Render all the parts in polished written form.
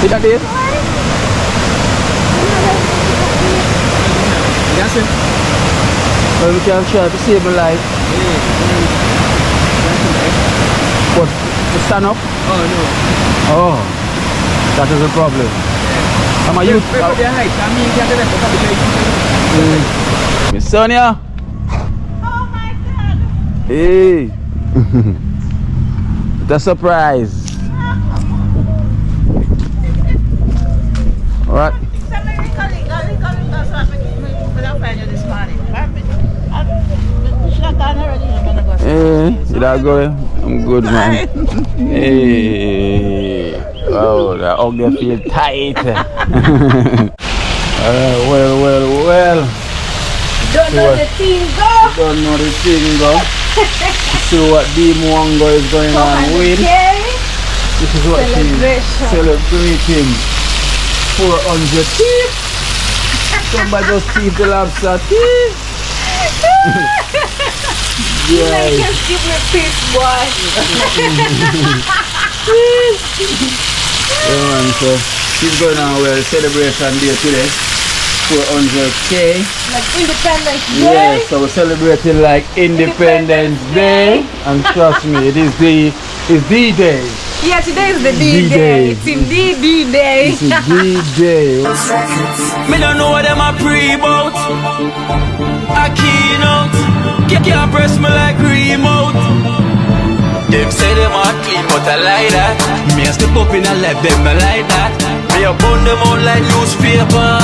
See that is? Yes, sir. Well, we can try to save my life. What? To stand up? Oh, no. Oh, that is a problem. I'm a youth. Miss Sonia. Oh my God! Hey. The surprise. What? Hey, did I go? I'm good, man. Hey. Oh, the ugly feel tight. Well. Don't know the thing go. Don't know the thing go. See what Mongo is going on with. This is what she's celebrating. 400 teeth. Somebody just teeth the lobster teeth. Yeah. Just give me peace, boy. Yeah, man, so she's going on well, celebration day today. 400K. Like Independence Day. Yeah, so we're celebrating like Independence Day. And trust me, it is the day. Yeah, today is the D-Day. It's indeed D-Day. It's a D-Day. Me don't know what them a pre-bout. A keynote. Can't press me like remote. Them say them a clean, but I like that. Me a step up in a left, them I like that. Me a burn them out like newspaper.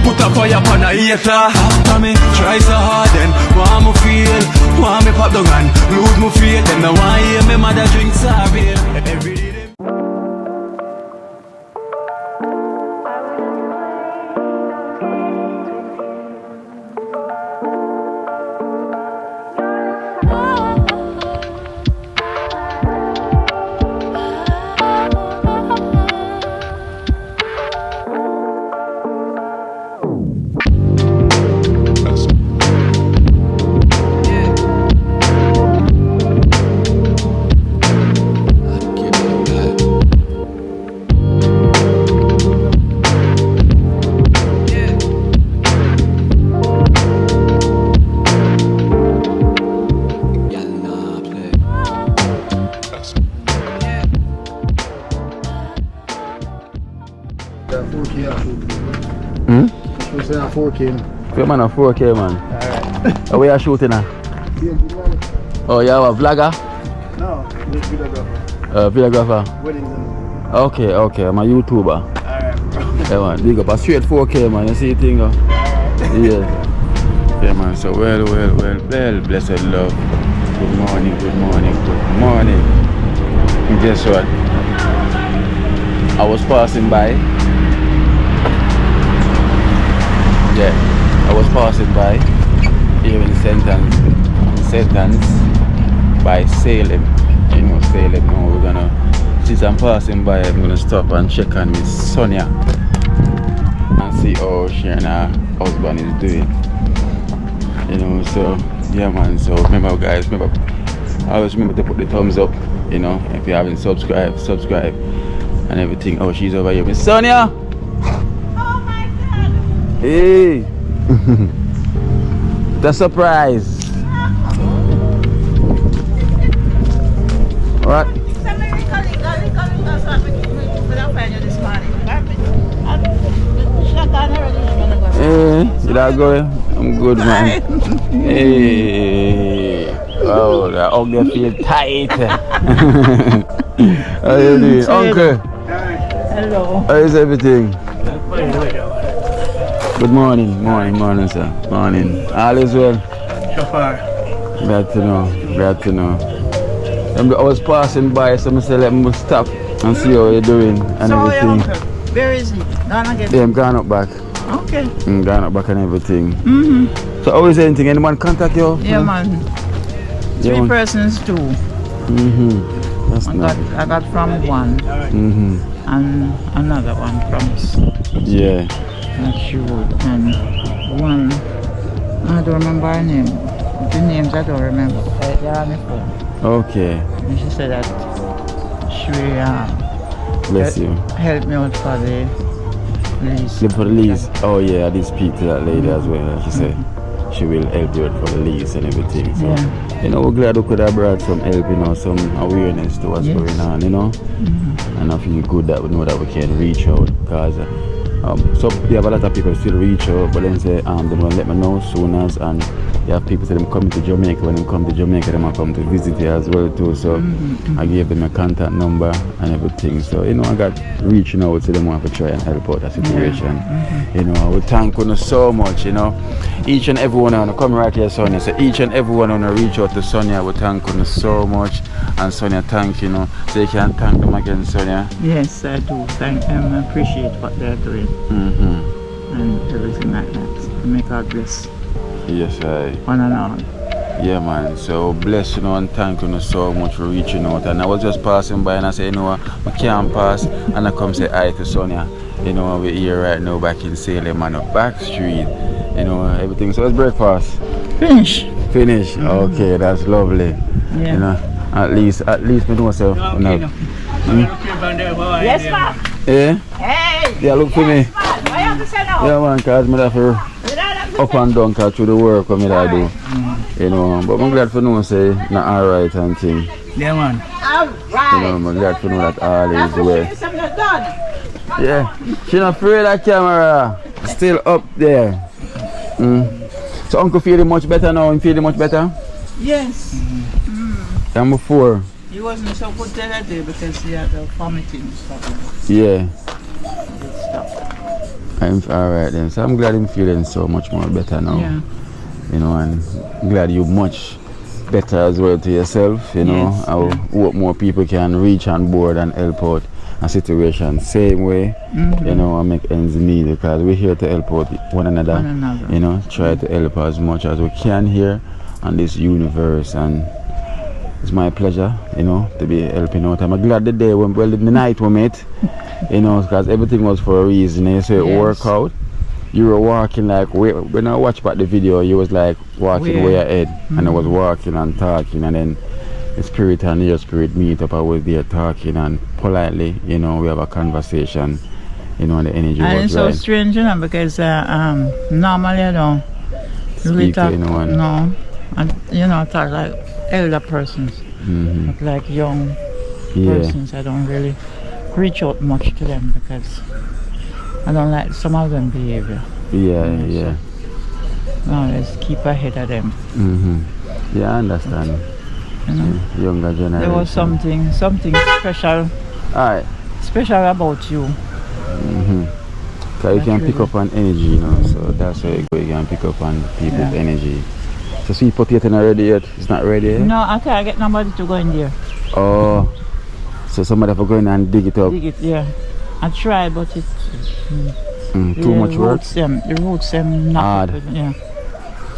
Put a fire upon a hater. After me try so hard, then want me feel. Want me pop down and lose me faith. Them no want hear me mother drink sorry. Every day. We're saying 4K. Yeah, man, a 4K, man. Alright. Where you shooting now? Oh, you have a vlogger? No, videographer. Videographer? Weddings and Okay, I'm a YouTuber. alright, bro. Yeah, man, big up a straight 4K, man. You see the thing? Yeah. Yeah, man, so well, blessed love. Good morning. And guess what? I was passing by. Yeah, I was passing by here in Sentence by Salem. You know Salem. Now we're gonna, since I'm passing by, I'm gonna stop and check on Miss Sonia and see how she and her husband is doing. You know, so yeah, man. So remember, guys, always remember to put the thumbs up. You know, if you haven't subscribe and everything. Oh, she's over here, Miss Sonia. Hey, the surprise. What? Hey, did I go? I'm good, man. Hey, oh, the ugly feel tight. How you doing, Uncle? Hello. How is everything? Good morning, sir. Morning. All is well? So far. Glad to know. I was passing by, so I said let me stop and see how you're doing and So everything. your uncle, where is he? Gone again? Yeah, I'm gone up back. Okay. I'm gone up back and everything. So how is anything? Anyone contact you? Yeah, man. Yeah, 3 man. persons, 2. That's nice. I got from 1 and another one from Yeah. not sure, and 1, I don't remember her name. The names I don't remember. They're on the phone. Okay. And she said that she Bless you. Help me out for the lease. For the lease. Oh yeah, I did speak to that lady as well. She said she will help you out for the lease and everything. So you know, we're glad we could have brought some help, you know, some awareness to what's going on, you know. And I feel good that we know that we can reach out, because so we have a lot of people still reach out, but then say they don't let me know soon as, and you have people say them coming to Jamaica. When they come to Jamaica, they might come to visit you as well too. So I gave them a contact number and everything. So you know, I got reaching out to them, want to try and help out that situation. You know, I would thank you so much. You know, each and everyone on come right here, Sonia. So each and everyone on reach out to Sonia, I would thank you so much. And Sonia, thank you know, so you can thank them again, Sonia. Yes, I do. Thank them. I appreciate what they're doing and everything like that. May God bless. Yes, I. One and all. Yeah, man. So bless you know, and thank you so much for reaching out. And I was just passing by and I said, you know, we can't pass. And I come say hi to Sonia. You know, we're here right now back in Salem and up back street. You know, everything. So it's breakfast. Finish. Okay, that's lovely. Yeah. You know, at least we know so. Yes, ma'am. Yeah? Hey. Yeah, look for me. What you have to say now? Yeah, man, because I have to up and down through the work what I do. You know, but I'm glad for know say not alright and thing. Yeah, man. Alright. You know, I'm glad for know that all is the way. Yeah, she's not afraid of camera. Still up there. So Uncle feeling much better now? Feeling much better? Yes. Than before? He wasn't so good the other day because he had the vomiting stuff. Yeah. It stopped. I'm alright then. So I'm glad I'm feeling so much more better now. Yeah. You know, and I'm glad you're much better as well to yourself. You know, Yes, I hope more people can reach on board and help out a situation same way. You know, and make ends meet, because we're here to help out one another. You know, try to help as much as we can here on this universe, and it's my pleasure, you know, to be helping out. I'm glad the day when, well, the night we met, you know, because everything was for a reason. You say work out. You were walking like, when I watched back the video, you was like walking way ahead, and I was walking and talking, and then the spirit and your spirit meet up. I was there talking, and politely, you know, we have a conversation, you know, and the energy and was it's right. so strange, you know, because normally I don't really talk, anyone. no, and you know, I talk like elder persons, not like young persons. I don't really reach out much to them because I don't like some of them behavior. Yeah. So, no, let's keep ahead of them. Yeah, I understand. You know, Younger generation. there was something special. Alright. Special about you. So you can pick up on energy, you know, so that's where you go. You can pick up on people's energy. So sweet potato not ready yet? It's not ready yet? No, I can't get nobody to go in there. Oh, so somebody have to go in and dig it up? Dig it, yeah. I try, but it's too much work? The roots them not hard. Yeah.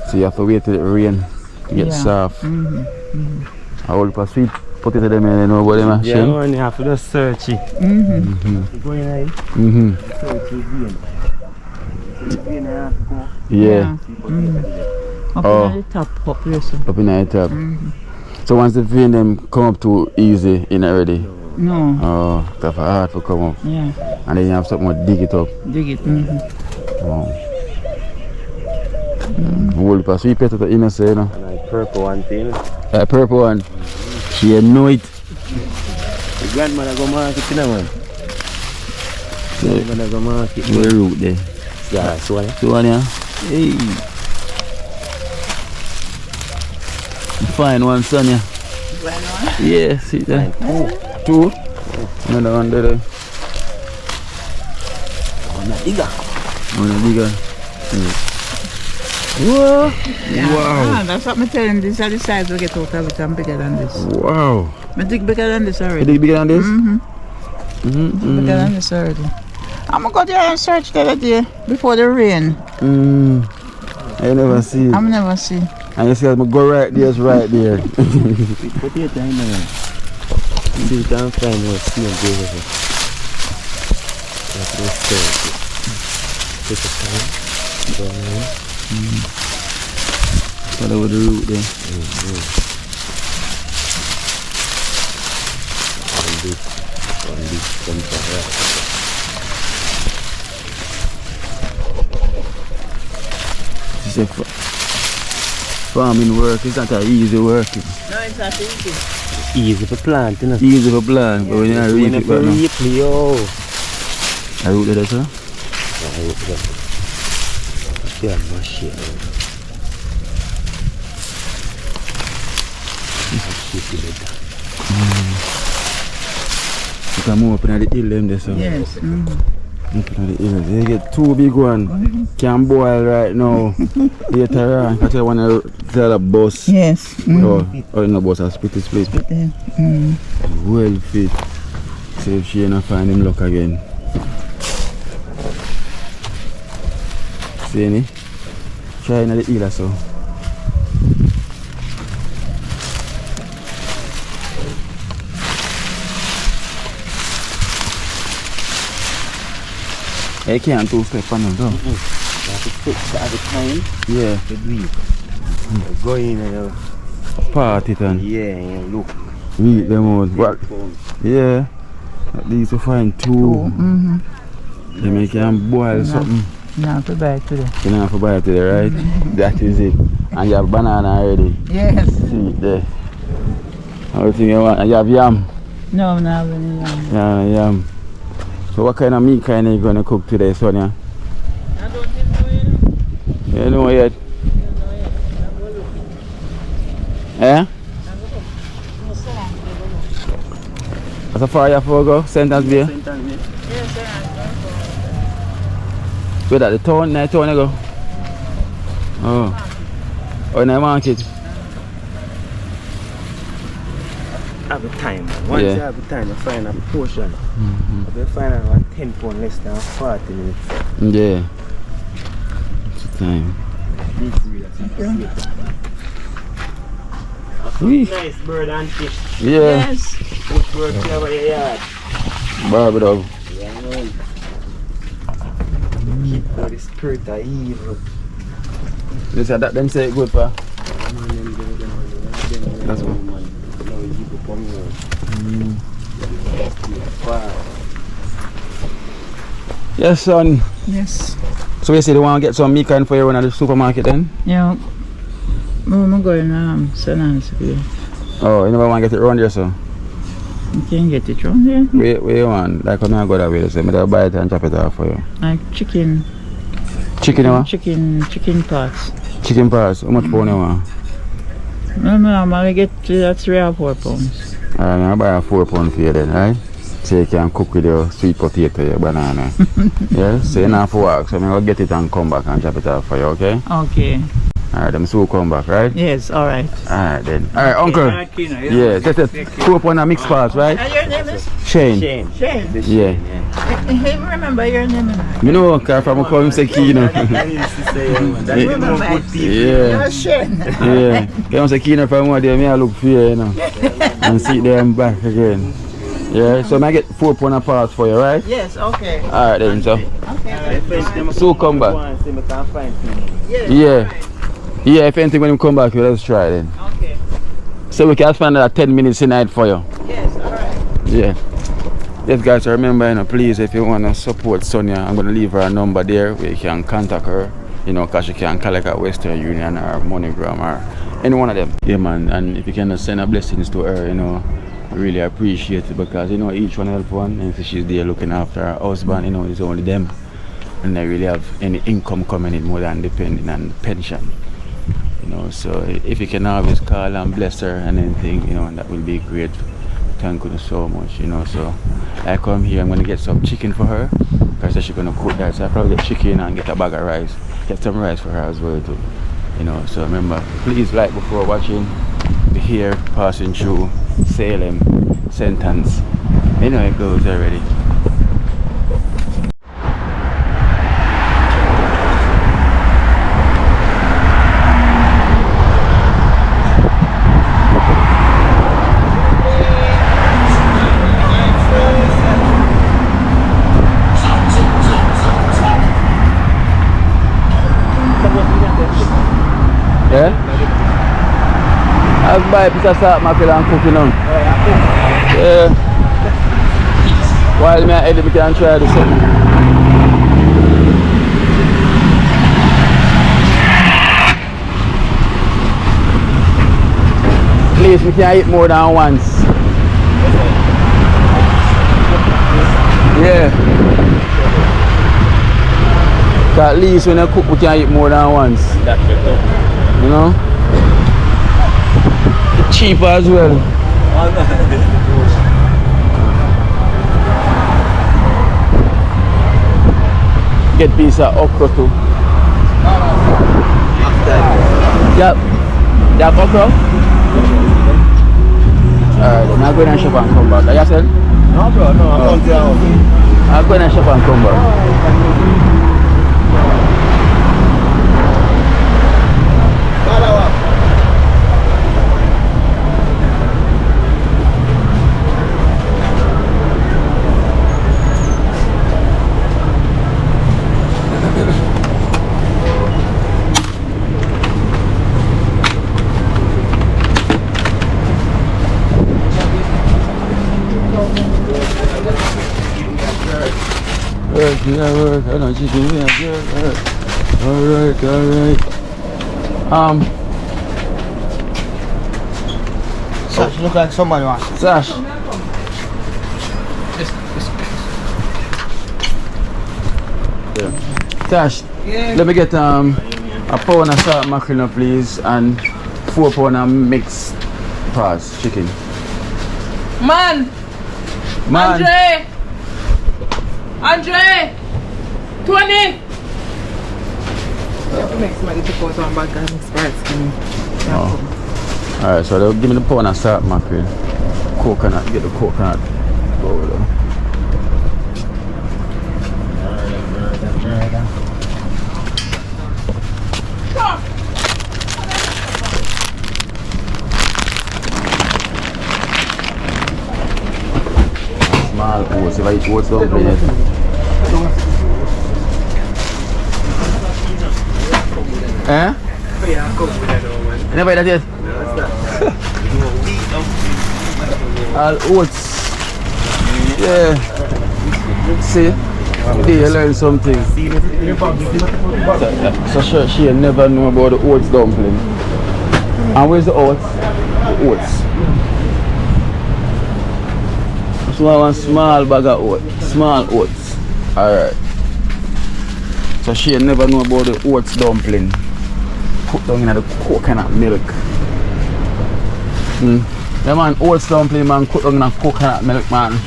So you have to wait till it rain to get soft. How old for sweet potato them, you know about them? Yeah, man, you have to just search it. Go in there. Search it again. Yeah. Up in the top, up there, so. Up in the top. So once the vein them come up too easy in already? No. Oh, that's hard to come up. Yeah. And then you have something to dig it up. Dig it. Wow. Whole for sweet potato in say, you know. And like purple one thing. Purple one. She know it. The grandmother go market, you know, man. Grandmother go market. Where root there? Yeah, Sonia. Sonia. Hey. Fine one, Sonia. Yeah, see there. Two. Another one there. One bigger. Whoa. Wow. That's what I'm telling you. These are the size we get out of it. I'm bigger than this. Wow. I dig bigger than this already. You dig bigger than this? Bigger than this already. I'm going to go there and search the other day before the rain. I never see it. I've never seen. And you see I'm go right there, it's right there. Potato in there. See, you can find what see and go over here. That's what's there. Take a time. Go on. Follow the root there. And this. This is farming work, it's not an easy work. No, it's not easy. Easy for planting. Easy for plant, but when you reap it, but no. I root it, sir? Yeah, machine. You can move up in the hill them there, so. Yes. Up in the hill. They get two big one. Can boil right now. Later on, I tell one of the bus. Yes. Oh, no bus, I split. Well fit. See if she ain't find him luck again. See any? Try in the hill so. I can't two-step on them though. That's a foot at a time. Yeah. The week. Go in and part it and look. weed them out. What? Yeah. At least you find two. They make you boil something. You have to buy it today. You don't have to buy it today, right? That is it. And you have banana already. Yes. See it there. Everything you want. And you have yam. No, I'm not having any yam. Yeah, yam. So what kind of meat kind are you going to cook today, Sonia? I don't even know yet. You know yet? Eh? How far you have to go? Sentence Bay? Yes, sir. Where that? The town? The town you go? Oh. Oh, in the market? Have a time. Once you have a time, you find a portion. If you find around 10 pounds less than 40 minutes. Yeah. It's the time. Nice bird and fish. Yeah. Yes. Good bird over your yard. Barbado. Yeah, man. Keep out the spirit of evil. You said that them say it good, pa? That's what. Yes, son. Yes. So you say you want to get some meat kind for you at the supermarket then? Yeah. I'm going Sonia. Oh, you never want to get it around here, so? You can get it around there. Where you want? Like when I go that way, so I buy it and chop it off for you. Like chicken. Chicken, you want? Chicken parts. Chicken parts. How much pound you want? No, I'm going to get 3 or 4 pounds. Alright, I'll buy a 4 pound for you then, right? So you can cook with your sweet potato, your banana. Yeah? So you don't have to walk, so I'm going to get it and come back and chop it off for you, okay? Okay. Alright, them soon come back, right? Yes, alright. Alright then. Alright, uncle. Yeah, that's it. 4 pound of mixed parts, right? And your name is? Shane. Shane. Yeah. Hey, remember your name? You know, because I'm calling him Sekino. Yeah. You're Shane. Yeah. I'm Sekino from one day, I look for you, you know. And see them back again. Yeah, so I get 4 pound of parts for you, right? Yes, okay. Alright then, so. Okay. So come back. Yeah. Yeah, if anything when you come back, let's try then. Okay. So we can spend 10 minutes tonight for you. Yes, alright. Yeah. Yes guys, remember, you know, please, if you want to support Sonia, I'm going to leave her number there where you can contact her, you know, because she can collect at Western Union or MoneyGram or any one of them. Yeah man, and if you can send her blessings to her, you know, I really appreciate it, because, you know, each one help one, and so she's there looking after her husband, you know, it's only them, and they really have any income coming in more than depending on the pension. You know, so if you can always call and bless her and anything, you know, that will be great. Thank you so much, you know. So I come here, I'm going to get some chicken for her, because she's going to cook that. So I probably get chicken and get a bag of rice, get some rice for her as well too, you know. So remember, please like before watching. We're here passing through Salem sentence. You know it goes already. Yeah? I'll buy a piece of salt mackerel and cook it on. Yeah. While me edit, we can try to something. Please, we can eat more than once. Yeah. At least when I cook, we can eat more than once. You know? It's cheaper as well. Get piece of okra too. Yep. You have okra? Alright, then I'll go and shop and come back. Are you saying? No, bro, no, I can't tell. I'll go and shop and come back. Work, I know you do it. Alright. Sash, look like somebody wants. Sash. Yeah. Sash, let me get a pound of salt mackerel please and 4 pounds of mixed paws chicken. Man! Andre! 20! Make somebody to put on back and Sprite. Alright, so they'll give me the pound of salt mackerel. Coconut, get the coconut. Go over there. Small oats, if I eat oats don't play it. Eh? You never eat that yet? All oats. Yeah. See? Today you learn something. So she never know about the oats dumpling. And where's the oats? The oats. So I want small bag of oats. Small oats. Alright. So she never know about the oats dumpling. Put down in the coconut milk. Yeah man, oats dumpling man, cook down in the coconut milk man.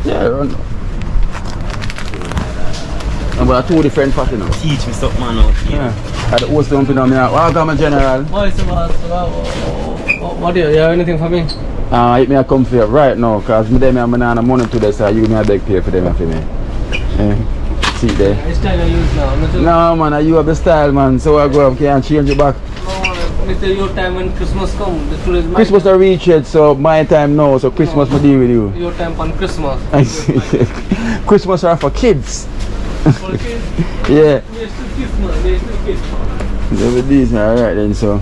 Yeah, run. No, but two different pots, you know. Teach me something, man, out here. Yeah. The oats dumpling on me. Welcome, General. What do you have anything for me? I me a come for you right now, cause me them I'm on money today, so you give me a big pay for them for me. See there. Which style I use now? No man, you have the style man, so I go up here and change it back. No, it's your time when Christmas come. Christmas I reach it, so my time now, so Christmas I deal with you. Your time on Christmas. I see. Christmas are for kids. For kids? Yeah. They're still kids, man. They're still kids. They're with these now, alright then, so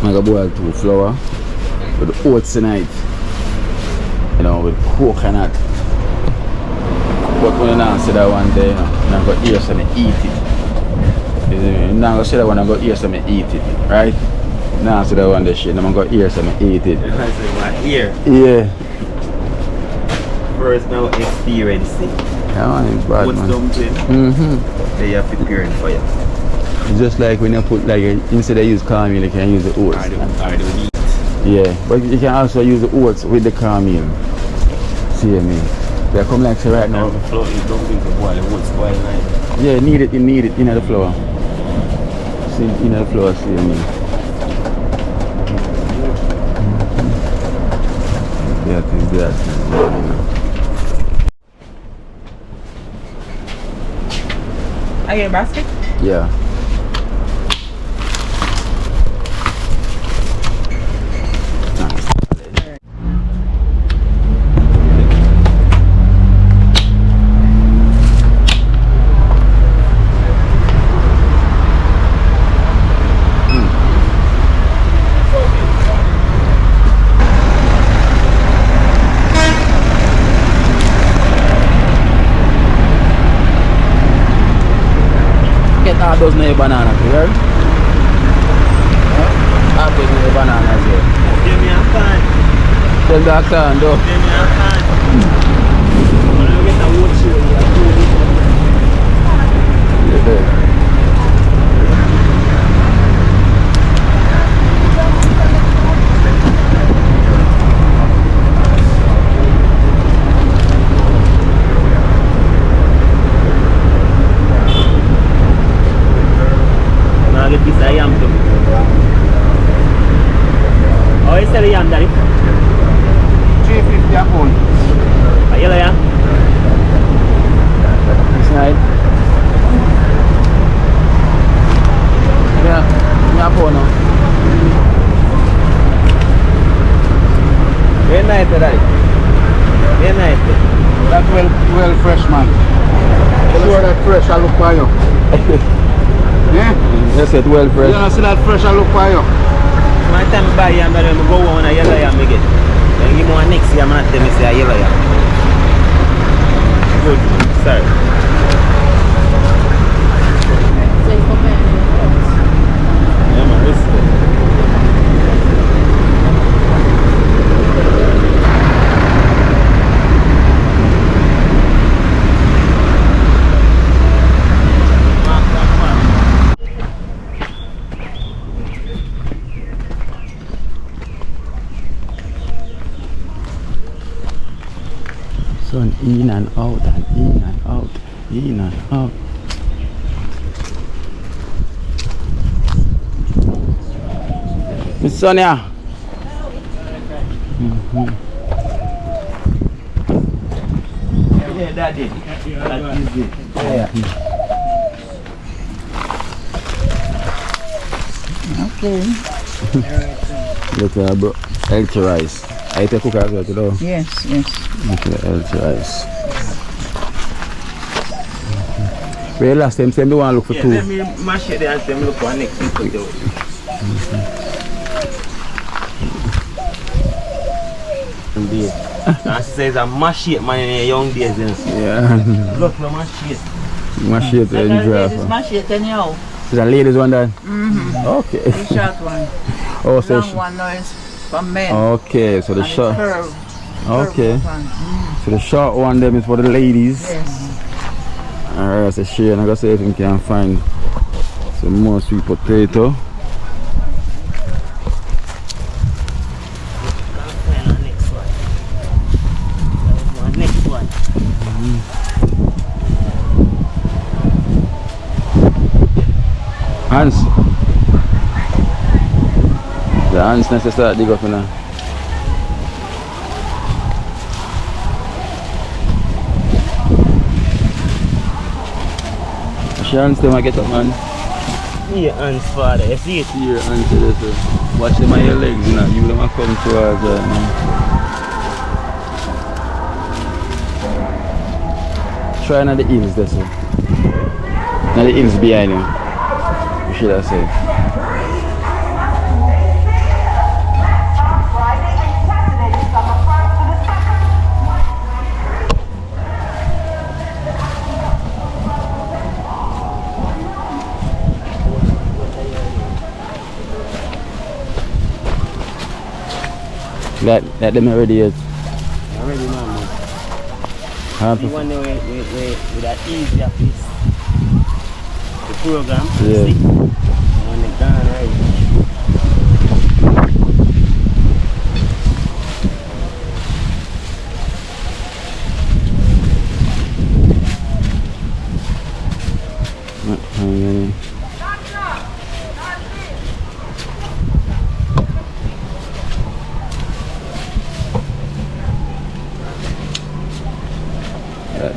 I got boil 2 flour with oats tonight. You know, with coconut. But when you now see that one day, you know, I'm going to hear some eat it. I'm not going to see that one, I'm going to hear some eat it, right? Now see that one day shit, I'm going to hear some eat it. I say my ear. Yeah. First now experience it. Yeah man, it's bad What's man. dumpling? They have preparing for you. It's just like when you put like, instead of use cornmeal, you can use the oats. I don't eat. Yeah, but you can also use the oats with the cornmeal. See me? They come like say right now. The flour is dumpling to boil, it won't spoil like. Yeah, you need it in the flour. See, in the flour, see me. That is that. I get a basket? Yeah. half dozen of banana to hear? Half dozen of bananas here. Give me a pan. Then that can do. Give me a pan. I'm get a wood show. Yeah. Now get this yam too. How you sell the yam, Daddy? 350 a pound. A yellow yam? This night. Yeah, pound now. Very nice, Daddy. Very nice. That's well fresh, man. Sure that fresh I look for you. Yeah? Yes, it's well fresh. You see that fresh I look for you. My time I buy yam, I go on a yellow yam again. Then give me one next yam and tell me say a yellow yam. Good, sorry. Yeah, man, listen. Sun in and out and in and out, in and out. Miss Sonia. Yeah, Daddy. That is it. Yeah. Okay. Look at bro, healthy rice. I take cook as well today. Yes, yes. Okay, healthy rice. Well, last time say me want look for two. Let me mash it and say me look for next week. And she says I mash it man in young days. Yeah. Look for mash it. Mash it and Ladies draft. mash it anyhow. So the ladies one then? Okay. The short one. Oh, so Long one now is for men. okay, so the And short. curve. Okay. Curve one. So the short one them is for the ladies. Yes. Alright, so share and I gotta see if we can find some more sweet potato. Next one. Hands. The hands need to start dig up now. Hands them I get up, man. Yeah, hands father, you see it? Here, hands to this. Watch them on your legs, you know. You them a come towards try not the heels this way. Not the heels behind you. You should have said. That them already yet. Already know, man. Happy. You wonder with that easier piece. The program, Yeah. see? When they gone right.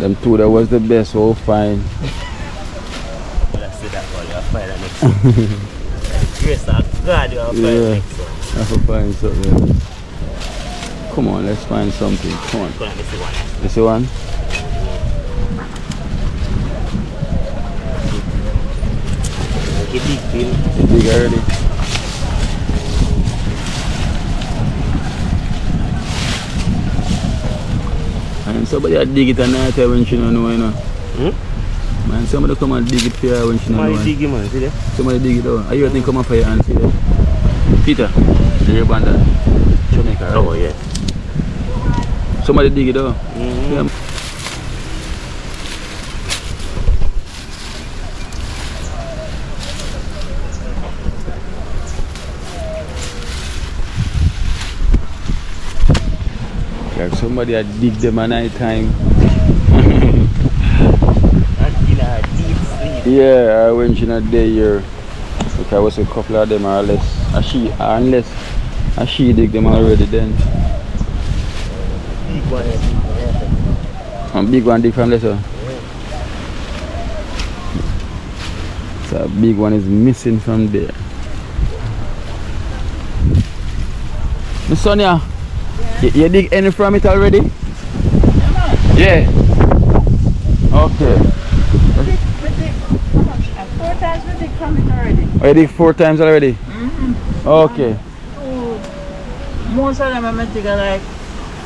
Them two that was the best, so fine. But I said that one, you'll find the next one. Grace of God, you'll find the next one. I have to find something. Come on, let's find something. Come on. Go on, this is one. This one? Make it big thing. It's big already. And somebody had dig it and I tell when she don't know, you know. Man, somebody come and dig it for her when she not Somebody know. dig it, man. See there? Somebody dig it out. Are you think come up for your hand, see there? Peter, the ribbon that Jamaica, right? Oh, yeah. Somebody dig it out. Yeah. Like somebody had dig them at night time. And in a deep sleep. Yeah, when she not there here. Because I was a couple of them or less. Unless she dig them already then. Big one, yeah. And big one dig from there, so. So a big one is missing from there. Miss Sonia, you dig any from it already? Yeah. Okay. Four times we dig from it already. Oh, you dig 4 times already? Okay. Most of them I dig like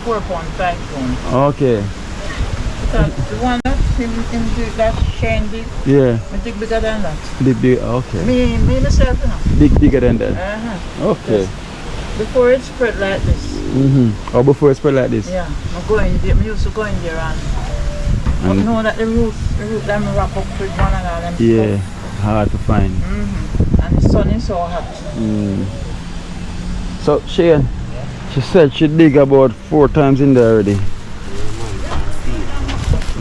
4 pound, 5 pound. Okay. Because the one that him dig that Shane dig, Yeah. I dig bigger than that. Big, okay. Me myself, you know. Bigger than that. Okay. Before it spread like this. Oh, before it spread like this? Yeah, I go in there. I used to go in there and but know that the root them wrap up with one another. Yeah, hard to find. And the sun is so hot. So Shane, she said she dig about 4 times in there already. You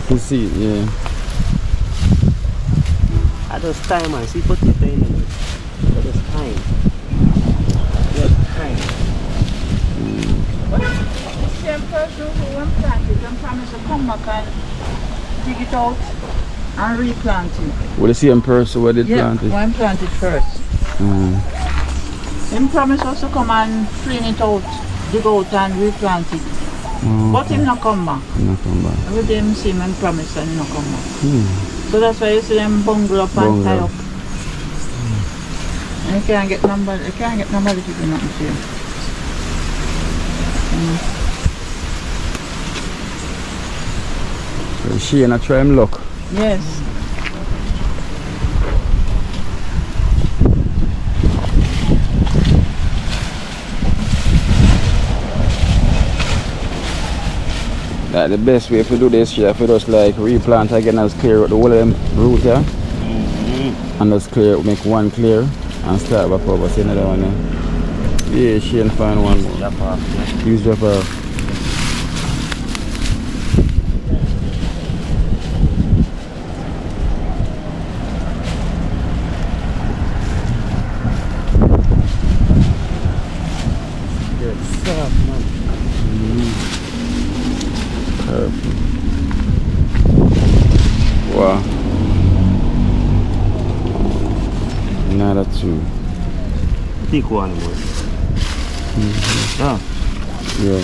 can see it, yeah. I just time, man. See, put it in there. I just time. Just time. But the same person who went planted and promised to come back and dig it out and replant it. Well, the same person who did plant it? One planted first. Him promised us to come and clean it out, dig out and replant it. But him not come back. Not come back. Every day him see him and promise and he not come back. So that's why you see them bungle up and tie up. And you can't get nobody to give you nothing to you. So she and I try him luck. Yes. Like the best way to do this shit, if you just like replant again and just clear out the whole of them root here. And just clear, make one clear and start back over, see another one there. Yeah, she and find one more. Drop off. Use drop off. Good stuff, man. Perfect. Wow. Another 2. Thick one, boy. Yeah. Yeah.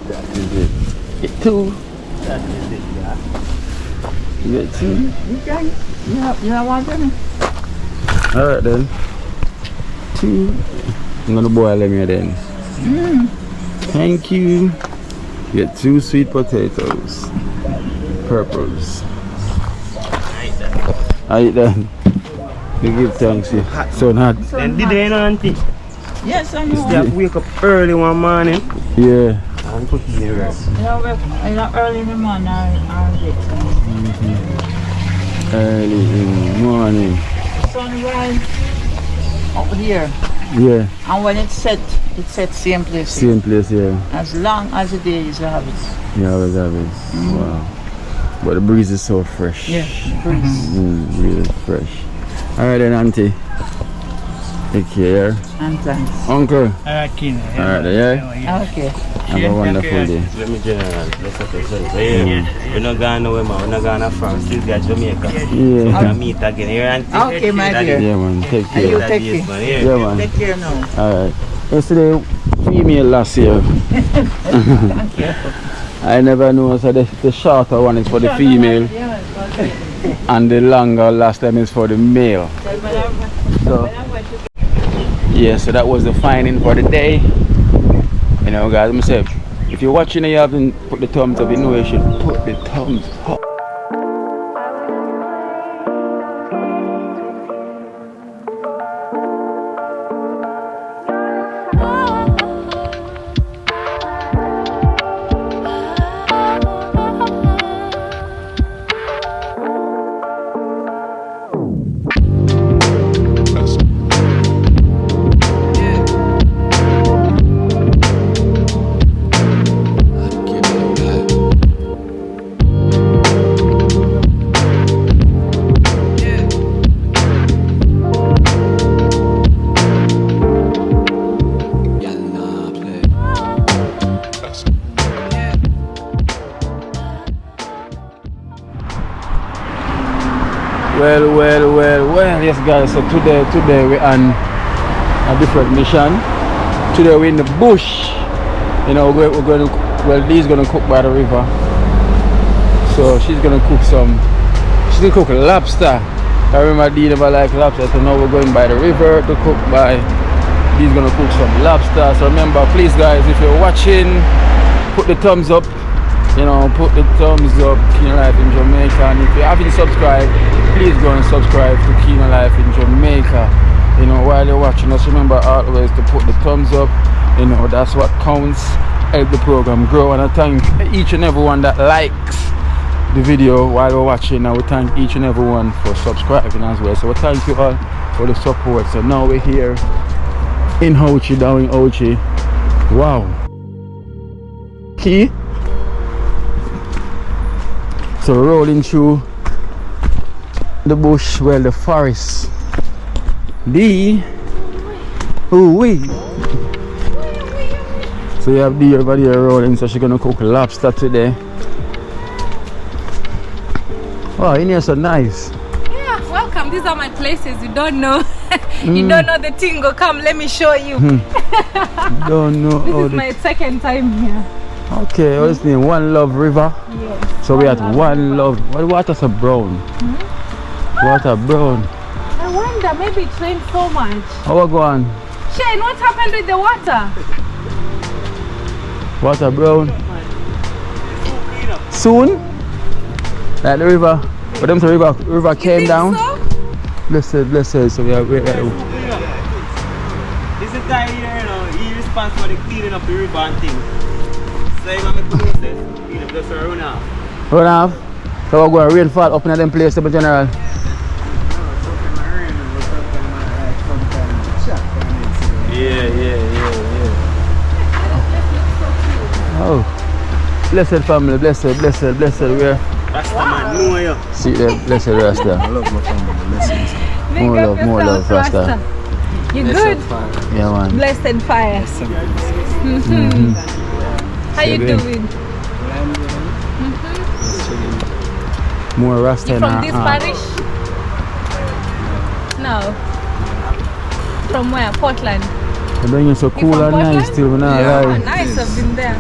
That is it. Get 2. That is it, yeah. You get 2. You can. You don't want any? Alright then. 2. I'm gonna boil them here then. Thank you. Get 2 sweet potatoes. Purples. I eat that. You give thanks, yeah. So not. And did they know, auntie? Yes, I You know. have to wake up early one morning Yeah. and put in the rest. You know, early in the morning or late. Early in the morning. Sunrise up here. Yeah. And when it's set same place. Same place, yeah. As long as the day is a habit. You always have it. Wow. But the breeze is so fresh. Yeah, breeze. Really fresh. Alright then, auntie. Take care. And thanks. Uncle. Alright, Alright, yeah. Okay. Have a wonderful day. Let me general, let's say so. Yeah. We're not going nowhere, man. We're not going to France. Still got Jamaica. So we Yeah. can meet again. Here, auntie. Okay, my dear. Yeah, man. Take And you care. take care. Man. Here. Yeah, man. Take care now. Alright. Yesterday, female last year. Thank you. I never know. So the shorter one is for the female, and the longer last time is for the male. So yeah, so that was the finding for the day. You know, guys, myself. If you're watching and you haven't put the thumbs up, you know you should put the thumbs up. Well, yes guys, so today we're on a different mission. Today we're in the bush. You know, we're going to, well, Lee's going to cook by the river. So she's going to cook lobster. I remember Dee never liked lobster, so now we're going by the river to cook by, Lee's going to cook some lobster. So remember, please guys, if you're watching, put the thumbs up. You know, put the thumbs up, Keenan Life in Jamaica, and if you haven't subscribed, please go and subscribe to Keenan Life in Jamaica. You know, while you're watching us, remember always to put the thumbs up. You know, that's what counts, help the program grow. And I thank each and everyone that likes the video while we're watching. I would thank each and everyone for subscribing as well. So we thank you all for the support. So now we're here in Hochi, down in Hochi. Wow. Key. So rolling through the bush, well, the forest. So you have Dee over there rolling, so she's gonna cook lobster today. Oh, in here so nice. Yeah, welcome. These are my places. You don't know. You don't know the thing. Go come, let me show you. Don't know. This is my second time here. Okay, what's the name? One Love River. Yes. So we at One Love. Why the water's so brown? Water brown. I wonder, maybe it rained so much. How we go on? Shane, what happened with the water? Water brown. Soon? Like the river. But them the river came down. So? Blessed. So we are This is the guy here, you know, he responsible for the cleaning up the river and things. So you're going to make the process, you know, just run off. Run off? So we're going to rainfall up in them places in general? Yeah. Oh. Blessed family, blessed. We're Rasta man, know you. see them, blessed Rasta. I love my family, blessings. More love, Rasta. You good? Yeah, man. Blessed fire. How you doing? More Rasta. You from this parish? No. From where? Portland? You're doing so cool and nice still, man. Yeah, nice. I've been there.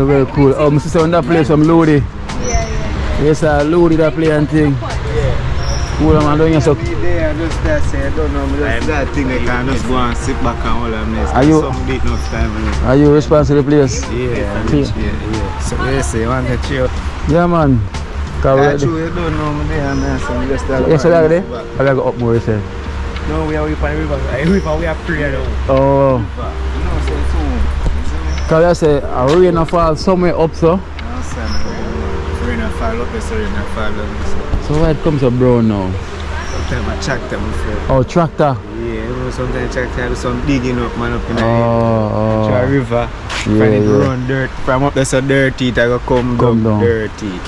Well, cool. Oh, my sister on that place, some Lodi. Yeah. Yes, Lodi that play and thing. Cool, man. Doing so. There, just that say, I don't know, just that thing I can just go and sit back and all of this. Are you? Are you responsible for the place? Yeah. So they say, you want to chill? Yeah, man. I true, you don't know me there, man. So I'm just there. Yes, I got it. I got up more, you say. No, we are up on the river. River, we are prayer now. Oh. You know, so soon. Because I say, a rain or fall somewhere up, so. No, son, rain and fall up, so rain and fall down. So why it comes up brown now? Sometimes I tractor, my friend. Oh, tractor. Yeah, you know, sometimes tractor do some digging up, man, up in the Oh. a river. Yeah. It run dirt. From up there, so dirty, it go come down dirty.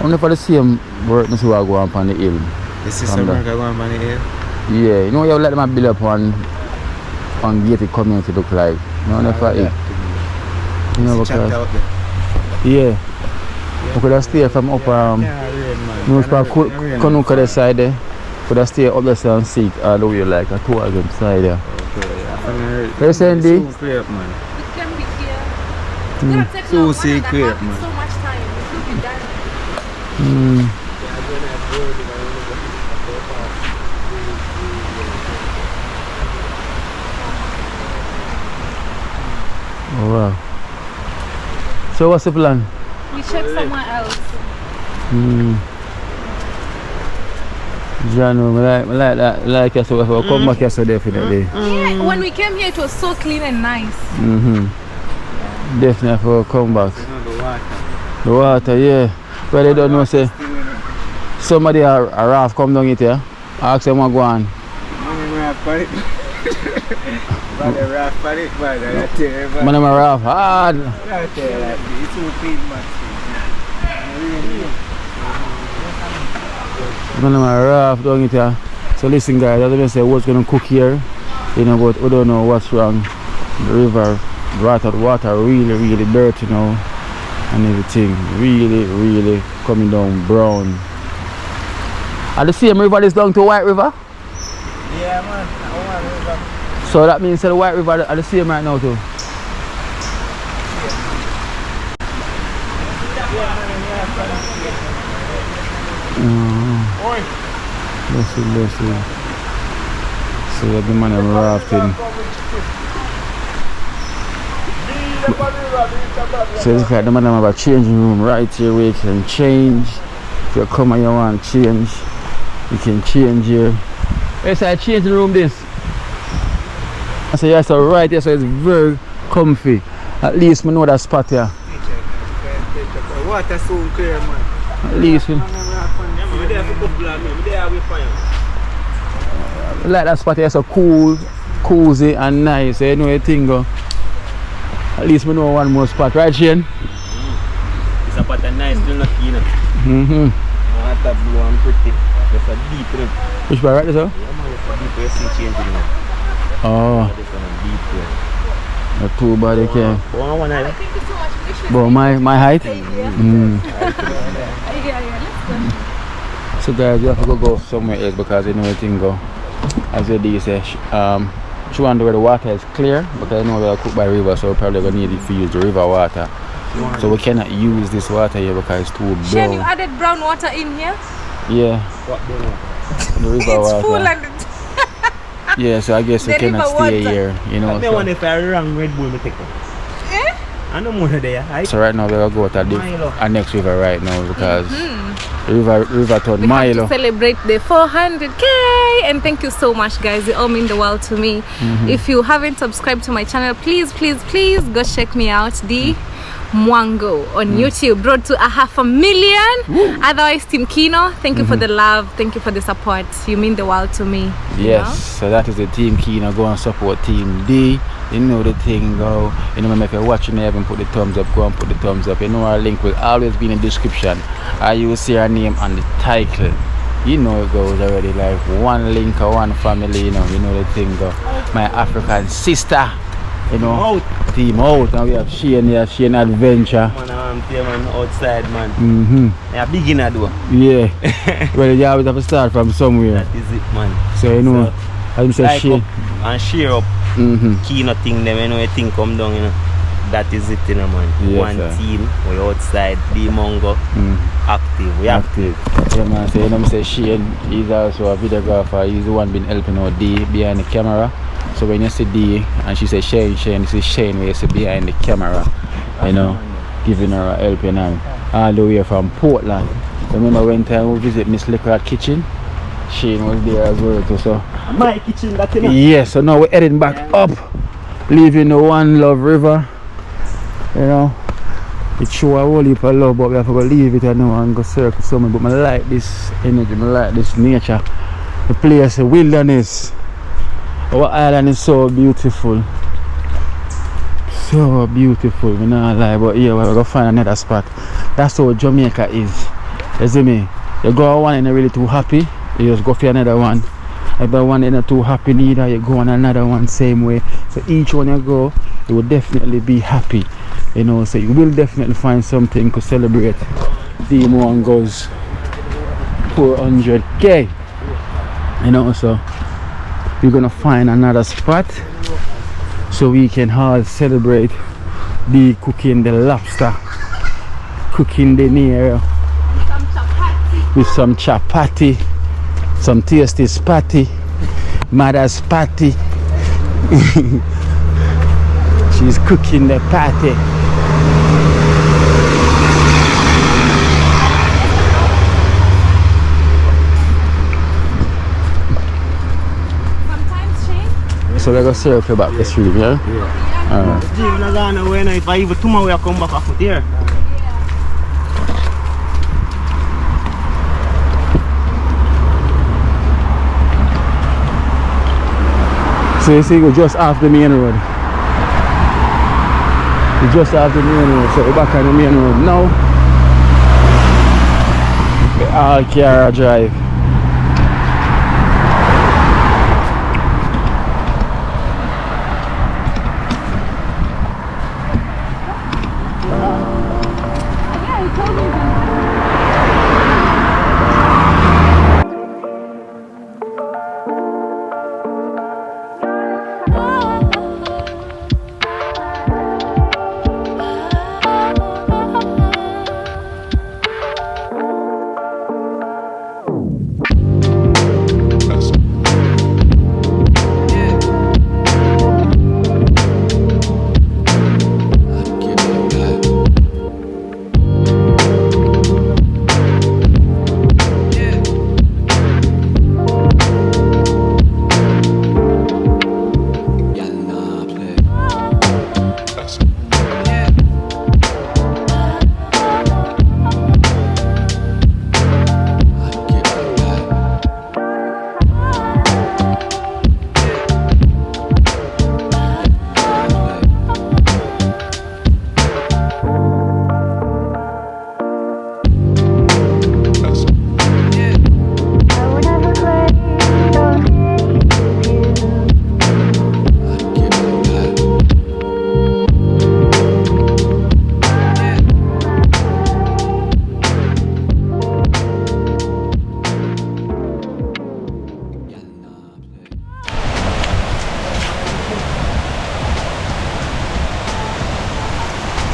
Only for the same work, you see what go on the hill. You see some work go on the hill? Yeah, you know you let them build up one gated community look like. You know for it. You know because yeah. We could have stay from up you know from Kanuka the side there. Could have stay up there and see all the way like a tour of them side there. Okay. You saying D? Clear up, man. It can be clear. It's gonna take So long, see man, clear, having man. so much time. Oh wow. So what's the plan? We check somewhere else. Jano, I like that. Like I said, if I come back here, so definitely. Yeah, when we came here, it was so clean and nice. Definitely if I come back. The water, yeah. But they don't know, say somebody a raft come down it here. Ask them what go on. Man, I'm a raft hard. Man, I'm a raft down it here. So listen guys, as I say, what's gonna cook here, you know, but we don't know what's wrong. The river, the water really dirty now and everything. Really coming down brown. Are the same river is down to White River? Yeah, man. White River. So that means the White River are the same right now too? Let's see. So the man is rafting. So look at the man have a changing room right here where you can change. If you come and you want to change, you can change here. Yes, I change the room this. So yeah, so right here, so it's very comfy. At least we know that spot here. Water so clear, man. At least we like that spot here, so cool, cozy and nice. So you know the thing go. At least we know one more spot, right Shane? It's a spot nice, still not clean. Water blue and pretty. There's a deep in it. Which part right there, sir? Yeah, man, it's a deep where you see changing now. Oh. There's a deep there. Not too bad, okay. One eye. Thank you so much. But my height? Yeah, let's go. So guys, you have to go somewhere else because you know the thing go. As the day say, she wonder where the water is clear because I know we are cooked by river, so we're probably gonna need it to use the river water. So we cannot use this water here because it's too Shane, you brown. added brown water in here? Yeah. What brown water? The river It's water. full and Yeah, so I guess we The cannot river stay water. here, you know. I wonder if I rang Red Bull, I take one. I know more there. So right now we're gonna go to Milo. our next river right now because the river town we Milo. have to celebrate the 400k, and thank you so much guys, you all mean the world to me. If you haven't subscribed to my channel, please go check me out, the Mwango on YouTube, road to 500,000. Otherwise, Team Kino, thank you for the love, thank you for the support, you mean the world to me. Yes, so that is the Team Kino. Go and support Team D. You know the thing go. You know, if you're watching me, haven't put the thumbs up, go and put the thumbs up. You know our link will always be in the description. You will see our name on the title. You know it goes already, like one link or one family, you know the thing go. My African sister, you know, Team Out. Now we have Shane here, Shane Adventure. Man, I'm here, man, outside, man. I'm a beginner though. Yeah. Well, you always have to start from somewhere. That is it, man. So you know, as you say, Like Shane. up and share up. Key nothing them, you know, a thing come down, you know. That is it, you know, man. Yes, one sir. team, we outside, the Mongo, active, we Active. Yeah man, so you know say Shane, he's also a videographer, he's the one been helping out D behind the camera. So when you see D and she say Shane, you see Shane where you see behind the camera, you know, giving her a helping hand. All the way from Portland. Remember when time we visit Miss Liquor Kitchen? Shane was there as well too, so my kitchen, that you know. yeah, so now we're heading back up, leaving the One Love River. You know, it show a whole heap of love, but we have to go leave it now and go circle somewhere. But I like this energy, I like this nature, the place, the wilderness. Our island is so beautiful. So beautiful, we not lie, but here we're gonna find another spot. That's how Jamaica is. You see me? You go one and you're really too happy, you just go for another one. If the one ain't too happy neither, you go on another one same way. So each one you go, you will definitely be happy. You know, so you will definitely find something to celebrate. Team One goes 400k. You know, so we're gonna find another spot so we can all celebrate the cooking the lobster, cooking the near with some chapati, some tasty spatty, mother's patty. She's cooking the patty. Sometimes change. So we're gonna circle back the street, yeah? Alright. If I even tomorrow I come back off there. So you see, we're just off the main road. We're just off the main road, so we're back on the main road now. We all car drive.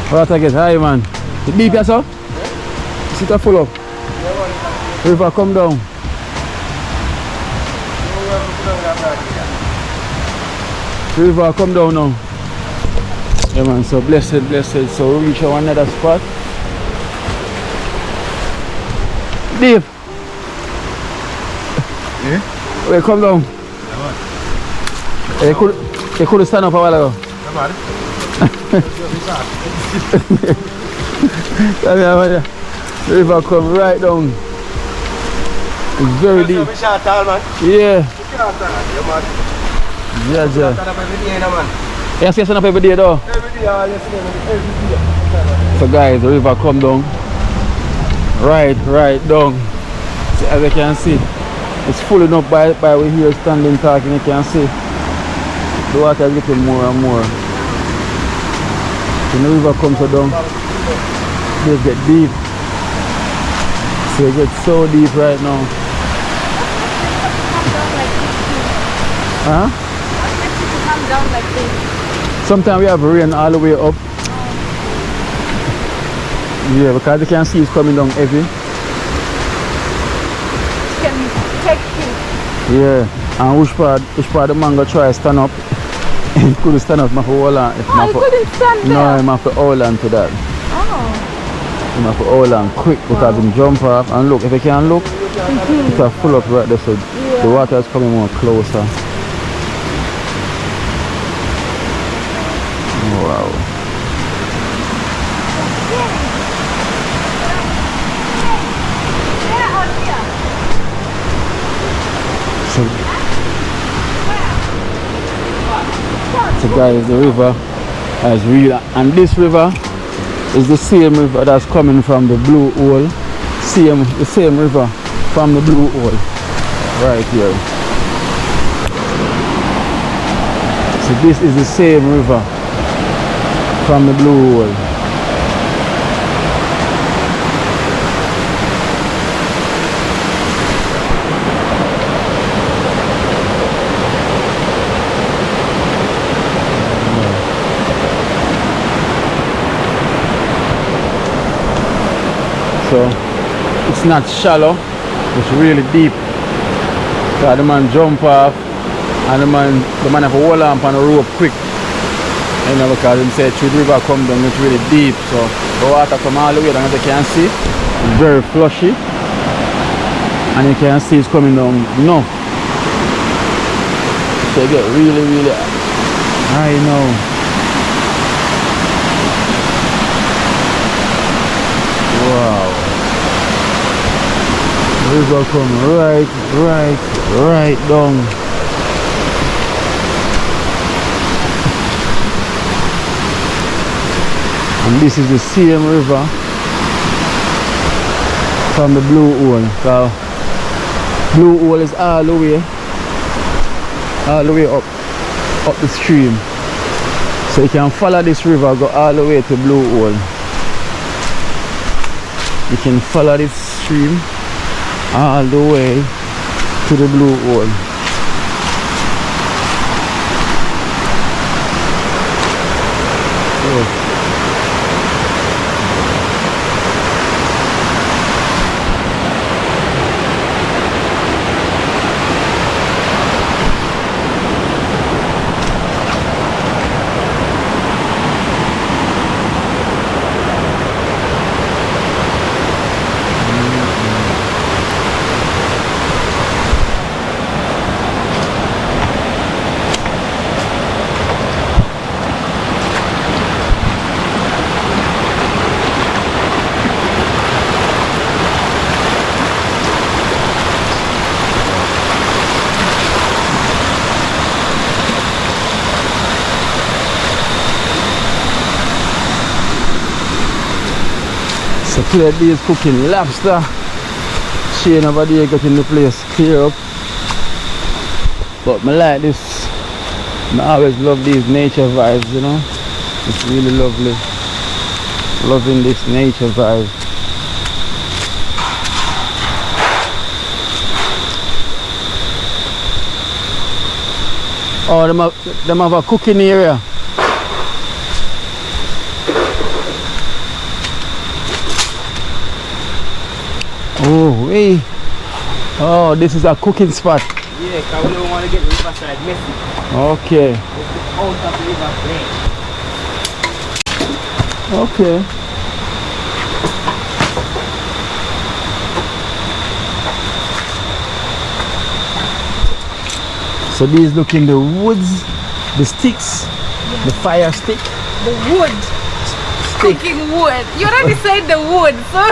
What I get high, man? The deep here, sir? Is it a full up? River come down. River come down now. Yeah, man, so blessed. So we reach another spot. Deep. Yeah? Wait, come down. You could stand up a while ago. The river come right down. It's very deep. Yeah. Yes, yes, up every day though. So guys, the river come down. Right down. So as you can see, it's filling up by we here standing talking. You can see the water is getting more and more. When the river comes down, they get deep. So it gets so deep right now. Huh? I expect it to come down like this. Sometimes we have rain all the way up. Yeah, because you can see it's coming down heavy. It can take you. Yeah, and which part the man go try to stand up. He couldn't stand up, I have to hold on. He couldn't stand there? No, I have to hold on to that. Oh. You have to hold on quick because he jump off. And look, if you can look, it's a full up right there, so the water is coming more closer. Wow. So guys, the river is real, and this river is the same river that's coming from the blue hole. The same river from the blue hole right here. So this is the same river from the blue hole. So It's not shallow, it's really deep. So the man jump off and the man have to hold on the rope quick. You know, because him say through the river come down, it's really deep. So the water come all the way down, as you can see. It's very flushy. And you can see it's coming down now. So you get really high now. Wow. The river come right down. And this is the same river from the Blue Hole. So Blue Hole is all the way up the stream. So you can follow this river, go all the way to Blue Hole. You can follow this stream all the way to the Blue Hole. Oh. So today is cooking lobster. Shane over there getting the place clear up. But I like this. I always love these nature vibes, you know. It's really lovely. Loving this nature vibe. Oh, them have a cooking area. Oh, hey. Oh, this is a cooking spot. Yeah, because we don't want to get the riverside messy. Okay. It's out of the river plane. Okay. So these look in the woods, the sticks, the fire stick. The wood. Stick. Cooking wood. You already said the wood, so.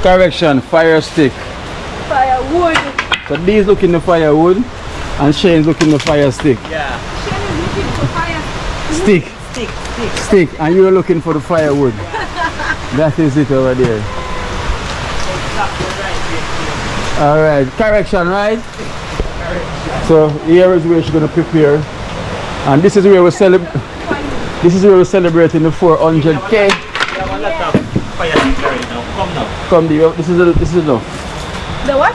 Correction, fire stick. Firewood. So these look in the firewood and Shane's look in the fire stick. Yeah. Shane is looking for fire. Stick. Stick. And you're looking for the firewood. That is it over there. Alright, correction, right? So here is where she's gonna prepare. And this is where we're celebrating the 400K. We have a lot of fire stick right now. Come now. Come, this is enough. The what?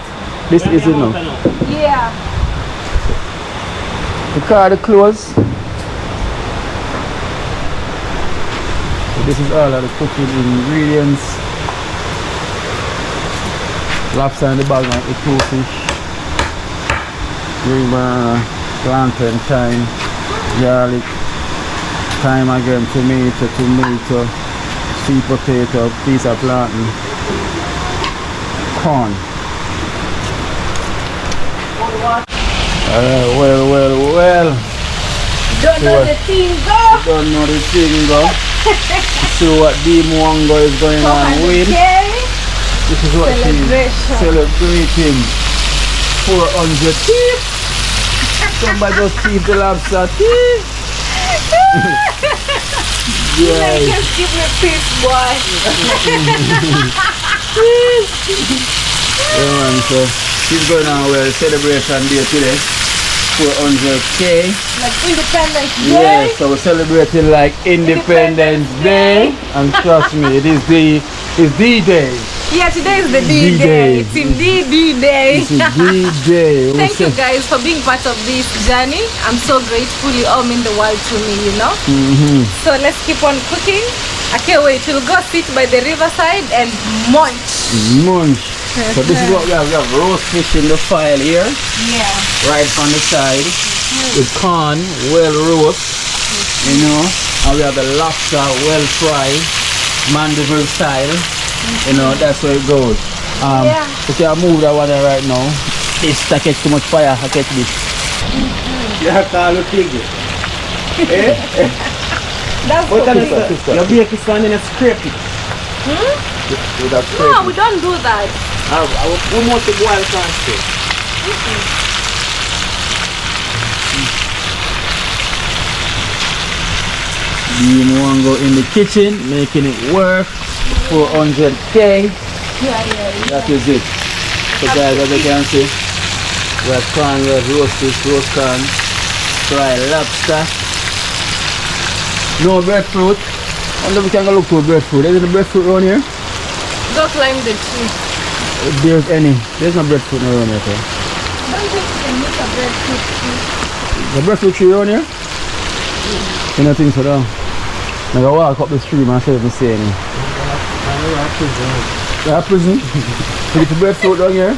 This is enough. Yeah. The car closed. So this is all of the cooking ingredients. Lobster in the bag like the 2 fish. Green banana, plantain, thyme, garlic, thyme again, tomato, sweet potato, piece of plantain, corn. Well. Don't know the thing go. Don't know the thing go. See what the Mwango is going on with. This is what she's celebrating. 400 teeth. Somebody just keep the lobster teeth. Yeah. Just give me peace, boy. Yeah, man, so she's going on with a celebration day today. 400K. Like Independence Day. Yeah, so we're celebrating like Independence Day. And trust me, it's the day. Yeah, today is the D-Day. It's indeed D-Day. It's a D-Day. Thank you guys for being part of this journey. I'm so grateful. You all mean the world to me, you know. So let's keep on cooking. I can't wait. We'll go sit by the riverside and munch. Munch. So this is what we have. We have roast fish in the file here. Yeah. Right on the side. With corn, well roast. You know. And we have the lobster, well fried. Mandeville style. You know, that's where it goes. If you move that one right now, this I catch too much fire. I catch this. Yeah, call it pig. That's What okay. you bake this one in a scrape it. No, we don't do that. We want to boil corn. The Mwango in the kitchen, making it work. 400k. That is it. So guys, as you can see, we have corn, we have roast corn, fried lobster. No breadfruit. And then we can go look for breadfruit. Is there breadfruit around here? Go climb the tree. If there's any. There's no breadfruit around here. Okay? I don't think you can make a breadfruit tree. The breadfruit tree around here? You don't think so, though? I go walk up the stream and say the same. Yeah, prison. You get the breadfruit down here?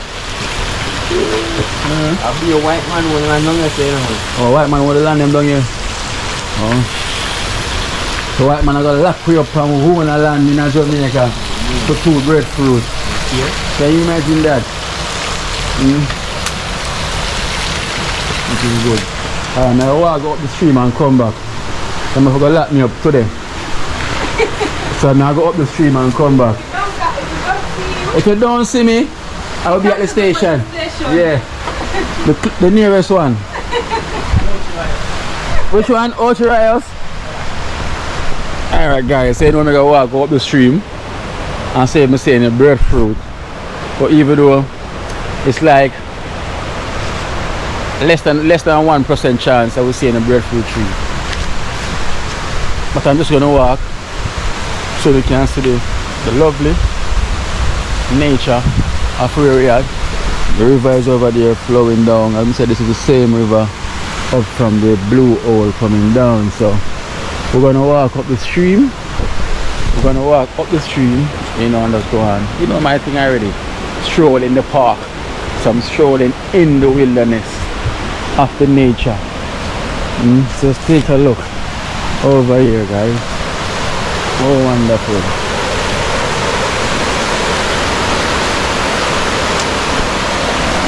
I'll be a white man when I'm younger saying. Oh, white man want to land them down here. Oh. The white man are going to lock you up from who want to land in Jamaica to food breadfruit. Yeah. Can you imagine that? This is good. Alright, now I walk up the stream and come back. I'm going to lock me up today. So now I go up the stream and come back. If you don't see me, I will be at the station. Yeah. The nearest one. Which one? Ochirios? Alright guys, so I'm going to walk up the stream and say I'm saying a breadfruit. But even though it's like less than 1% chance I will see in a breadfruit tree. But I'm just going to walk so you can see the lovely nature of where we are. The river is over there flowing down. I said this is the same river up from the blue hole coming down. So we're going to walk up the stream. We're going to walk up the stream, you know, and just go on. You know my thing already. Stroll in the park. So I'm strolling in the wilderness of the nature. So let's take a look over here, guys. Oh, wonderful.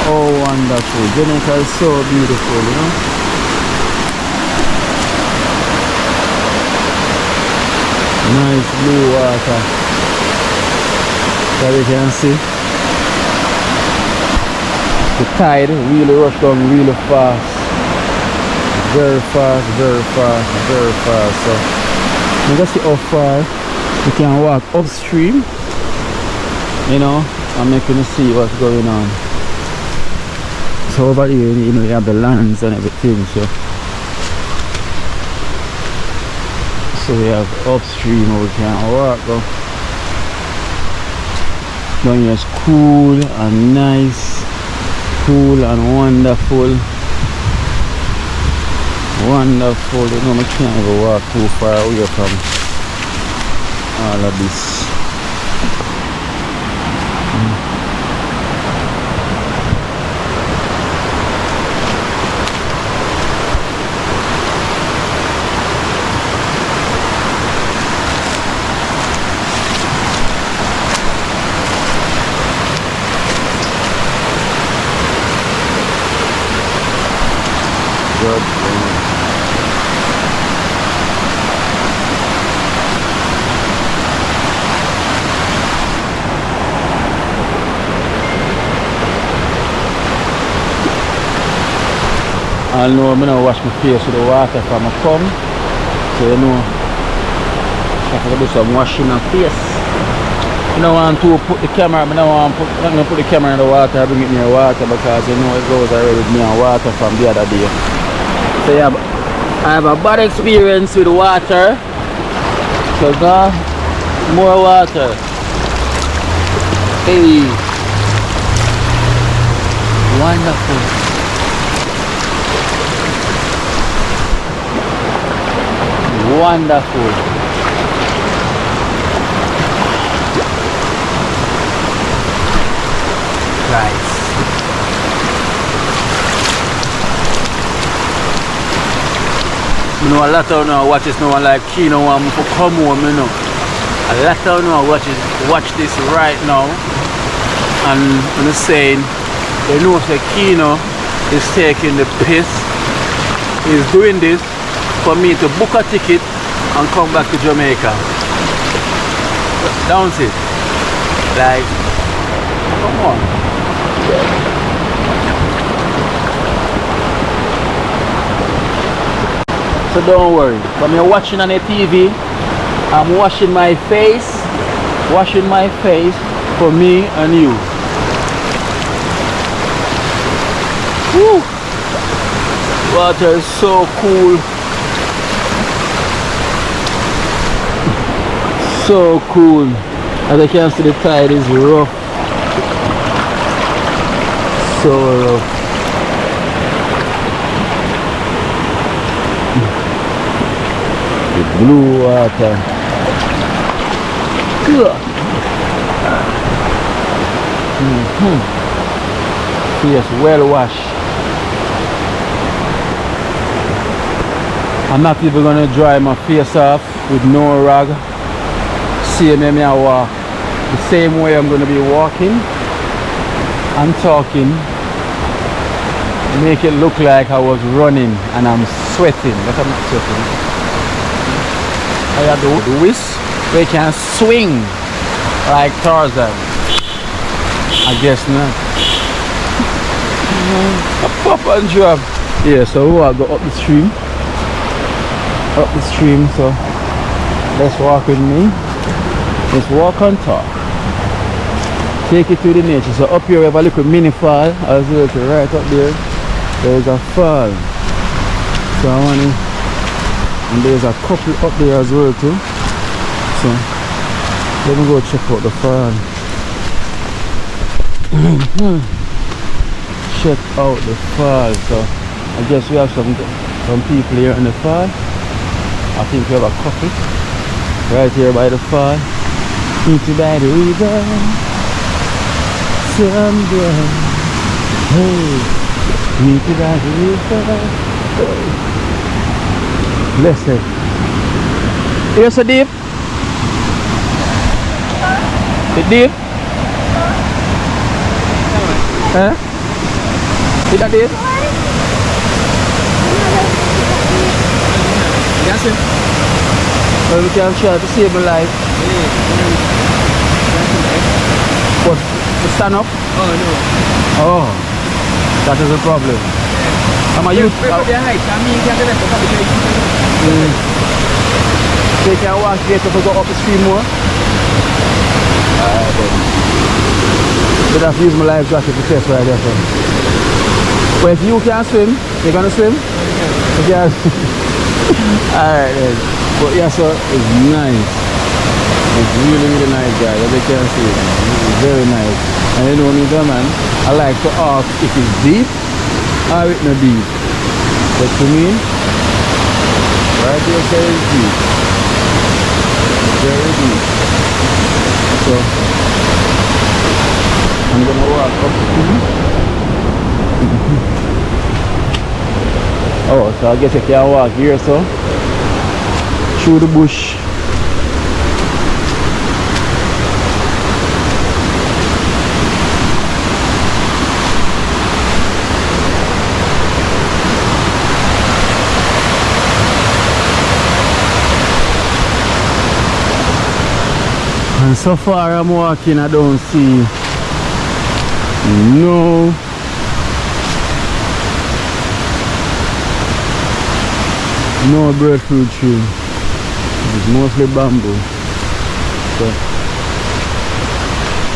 Oh, wonderful. Jamaica is so beautiful, you know. Nice blue water. As you can see, the tide really rush down really fast. Very fast, very fast, very fast. So you can see how far you can walk upstream, you know, and making you see what's going on. So over here, you know, you have the lands and everything. So we have upstream where we can walk. Down here is cool and nice, cool and wonderful. Wonderful, you know, I can't even walk too far away from all of this. Good. I know I'm gonna wash my face with the water from my come. So you know I have to do some washing my face. I don't want to put the camera, I'm not gonna put the camera in the water, I bring it near water because you know it goes already with me on water from the other day. So yeah, I have a bad experience with water. So now more water. Hey, wonderful. Wonderful. Nice. You know, a lot of you watch this now and like Kino want me to come home, you know. A lot of you watch this right now and when they're saying they know that Kino is taking the piss. He's doing this for me to book a ticket and come back to Jamaica. Don't it? Like, come on. So don't worry. When you're watching on the TV, I'm washing my face for me and you. Woo! Water is so cool. So cool. As I can see, the tide is rough. So rough. The blue water. Yes, well washed. I'm not even gonna dry my face off with no rag. See me I walk the same way I'm gonna be walking and talking. Make it look like I was running and I'm sweating, but I'm not sweating. I have the whisk, they can swing like Tarzan. I guess not. A pop and drop. Yeah, so we will go up the stream. So let's walk with me. Let's walk and talk. Take it to the nature. So up here we have a little mini fall as well. Right up there, there's a fall. So I want to, and there's a couple up there as well too. So let me go check out the fall. Check out the fall. So I guess we have some people here in the fall. I think we have a couple right here by the fall. Meet you by the river someday. Hey, meet you by the river. Listen, here's a deep. The deep. Huh? See that deep? Yes, sir. Well, we can try to save my life. What? To stand up? Oh, no. Oh, that is a problem. I'm a youth. So you can walk here to go up the stream more? Alright then. But I've used my life jacket to test right there. So. Well, if you can swim, you're gonna swim? Yeah. Alright then. But yeah, so it's nice. It's really, really nice, guys. As you can see, it's very nice. And you know me, man, I like to ask if it's deep or it's not deep. But to me, right here says it's deep. Very deep. So I'm gonna walk up to you. Oh, so I guess I can walk here, so through the bush. And so far I'm walking, I don't see no breadfruit tree. It's mostly bamboo. So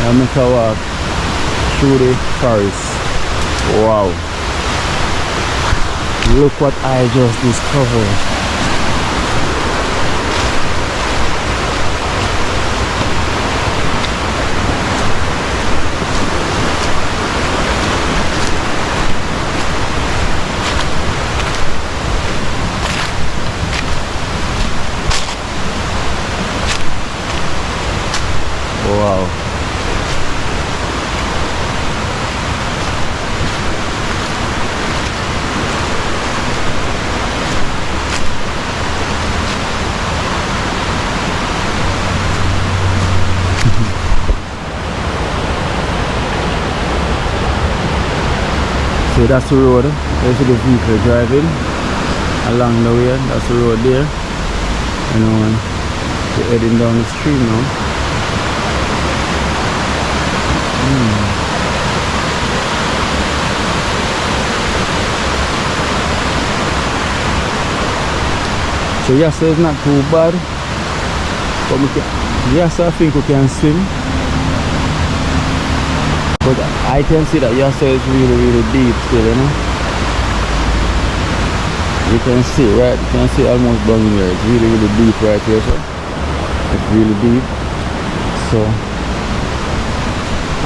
I make a walk through the forest. Wow. Look what I just discovered. wow. So that's the road. There's the vehicle driving along the way. That's the road there. You know, and we're heading down the stream now. So yes, it's not too bad. But we can, yes, I think we can swim. But I can see that Yasa is really deep still, you know. You can see, right? You can see almost down here. It's really deep right here, so it's really deep. So,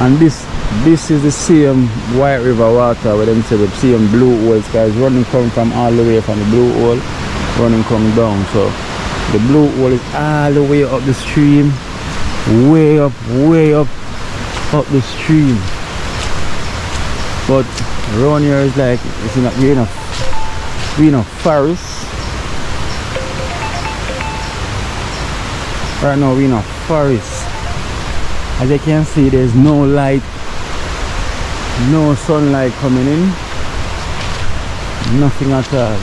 and this is the same White River water where them say the same blue hole. Guys running coming from all the way from the blue hole, running coming down. So the blue hole is all the way up the stream, way up the stream. But around here is like it's not we're in a forest. Right now we're in a forest. As you can see, there's no light, no sunlight coming in, nothing at all.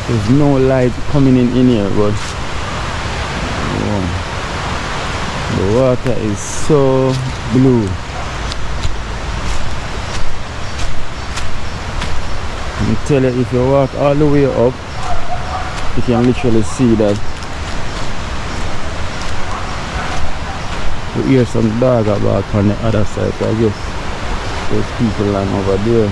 There's no light coming in here, but the water is so blue. I tell you, if you walk all the way up, you can literally see that. You hear some dog bark on the other side, so I guess there's people lying over there.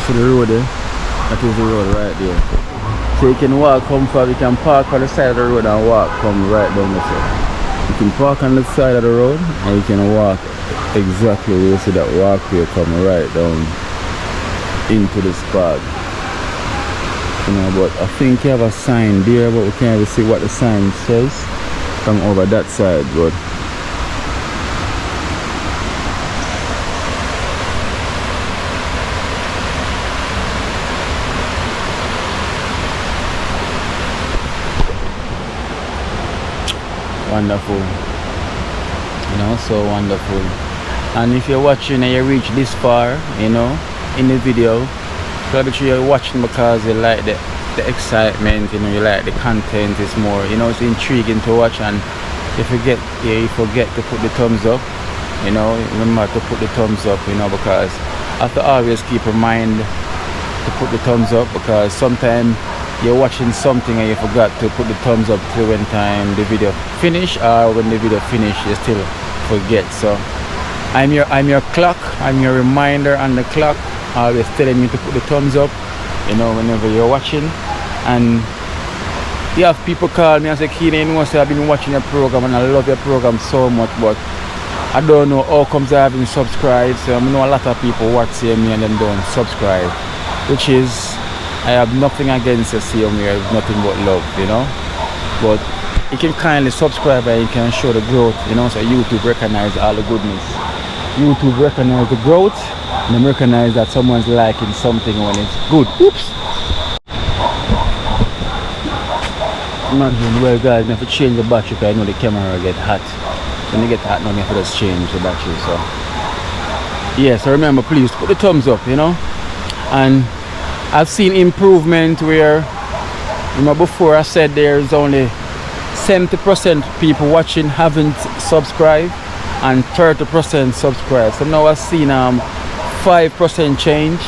To the road there, that is the road right there. So you can walk, come from, you can park on the side of the road and walk, come right down the side. You can park on the side of the road and you can walk exactly where you see that walkway come right down into the spot. You know, but I think you have a sign there, but we can't even see what the sign says from over that side, but wonderful, you know, so wonderful. And if you're watching and you reach this far, you know, in the video, probably you're watching because you like the excitement, you know, you like the content. It's more, you know, it's intriguing to watch. And if you forget to put the thumbs up, you know, remember to put the thumbs up, you know, because I have to always keep in mind to put the thumbs up, because sometimes you're watching something and you forgot to put the thumbs up till when time the video finish, or when the video finish you still forget. So I'm your clock, I'm your reminder on the clock, always telling you to put the thumbs up, you know, whenever you're watching. And you have people call me and say, Keenan, you know, say I've been watching your program and I love your program so much, but I don't know how comes I haven't subscribed. So I know a lot of people watch me and then don't subscribe, which is, I have nothing against the same here, nothing but love, you know. But you can kindly subscribe and you can show the growth, you know, so YouTube recognize all the goodness. YouTube recognize the growth, and they recognize that someone's liking something when it's good. Oops! Imagine, well guys, I have to change the battery because I know the camera will get hot. When you get hot now, you have to just change the battery, so. Yeah, so remember, please put the thumbs up, you know. And I've seen improvement where, you know, before I said there's only 70% people watching haven't subscribed and 30% subscribe. So now I've seen 5% change,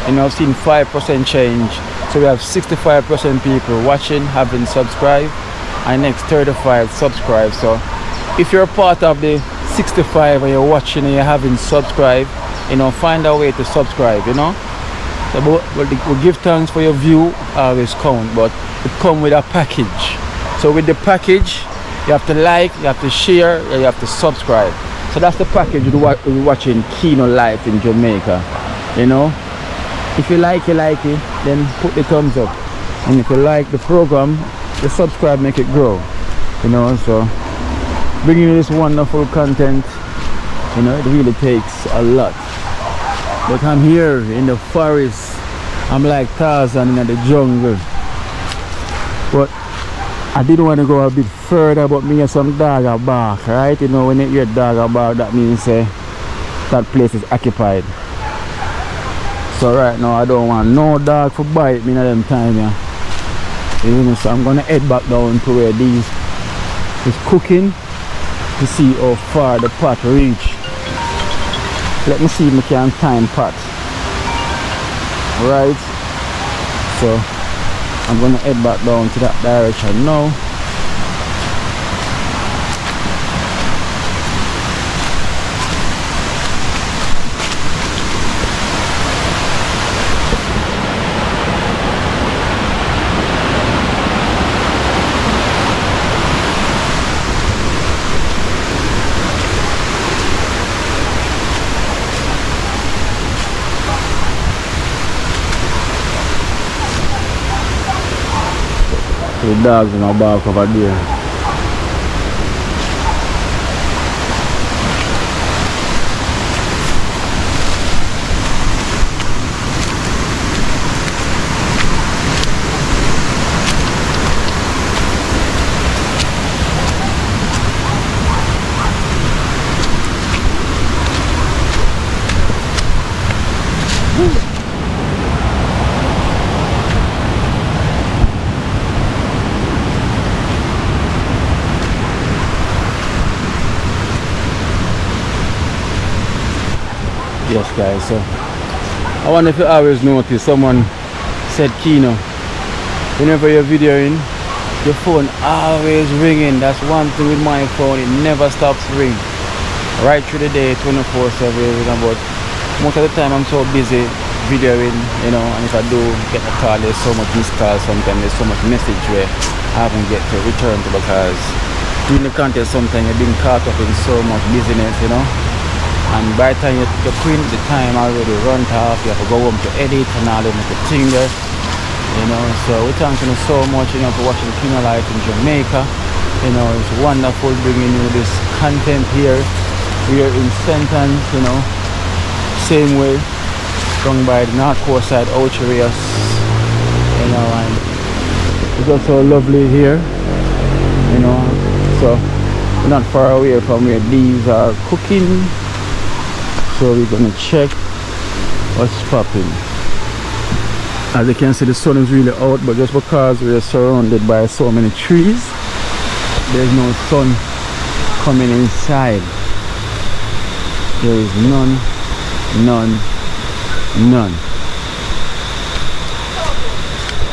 you know, I've seen 5% change. So we have 65% people watching haven't subscribed and next 35 subscribe. So if you're part of the 65 and you're watching and you haven't subscribed, you know, find a way to subscribe, you know. So, we give thanks for your view, always count, but it comes with a package. So with the package, you have to like, you have to share, and you have to subscribe. So that's the package we're watching Kino live in Jamaica, you know. If you like it, then put the thumbs up. And if you like the program, the subscribe, make it grow, you know. So bringing you this wonderful content, you know, it really takes a lot. But I'm here in the forest. I'm like Tarzan in the jungle. But I didn't want to go a bit further, but me and some dog are bark, right? You know, when you hear dog are bark, that means that place is occupied. So right now I don't want no dog to bite me at them time, yeah. You know, so I'm gonna head back down to where these is cooking to see how far the pot reach. Let me see if I can time pot. Right. So I'm gonna head back down to that direction now. The dogs in my back over there. Yes guys, so I wonder if you always notice someone said Kino, whenever you're videoing, your phone always ringing. That's one thing with my phone, it never stops ringing right through the day, 24/7. But most of the time I'm so busy videoing, you know, and if I do get a call, there's so much missed calls, sometimes there's so much message where I haven't get to return to, because doing the content sometimes you're being caught up in so much busyness, you know. And by the time you print, the time already run off, you have to go home to edit and all that thing there, you know. So we're thanking you so much, you know, for watching Kino Life in Jamaica. You know, it's wonderful bringing you this content here. We are in Sentence, you know, same way, going by the North Coast side, Ouch areas, you know, and it's also lovely here, you know. So we're not far away from where these are cooking. So we're gonna check what's popping. As you can see, the sun is really out, but just because we're surrounded by so many trees, there's no sun coming inside. There is none.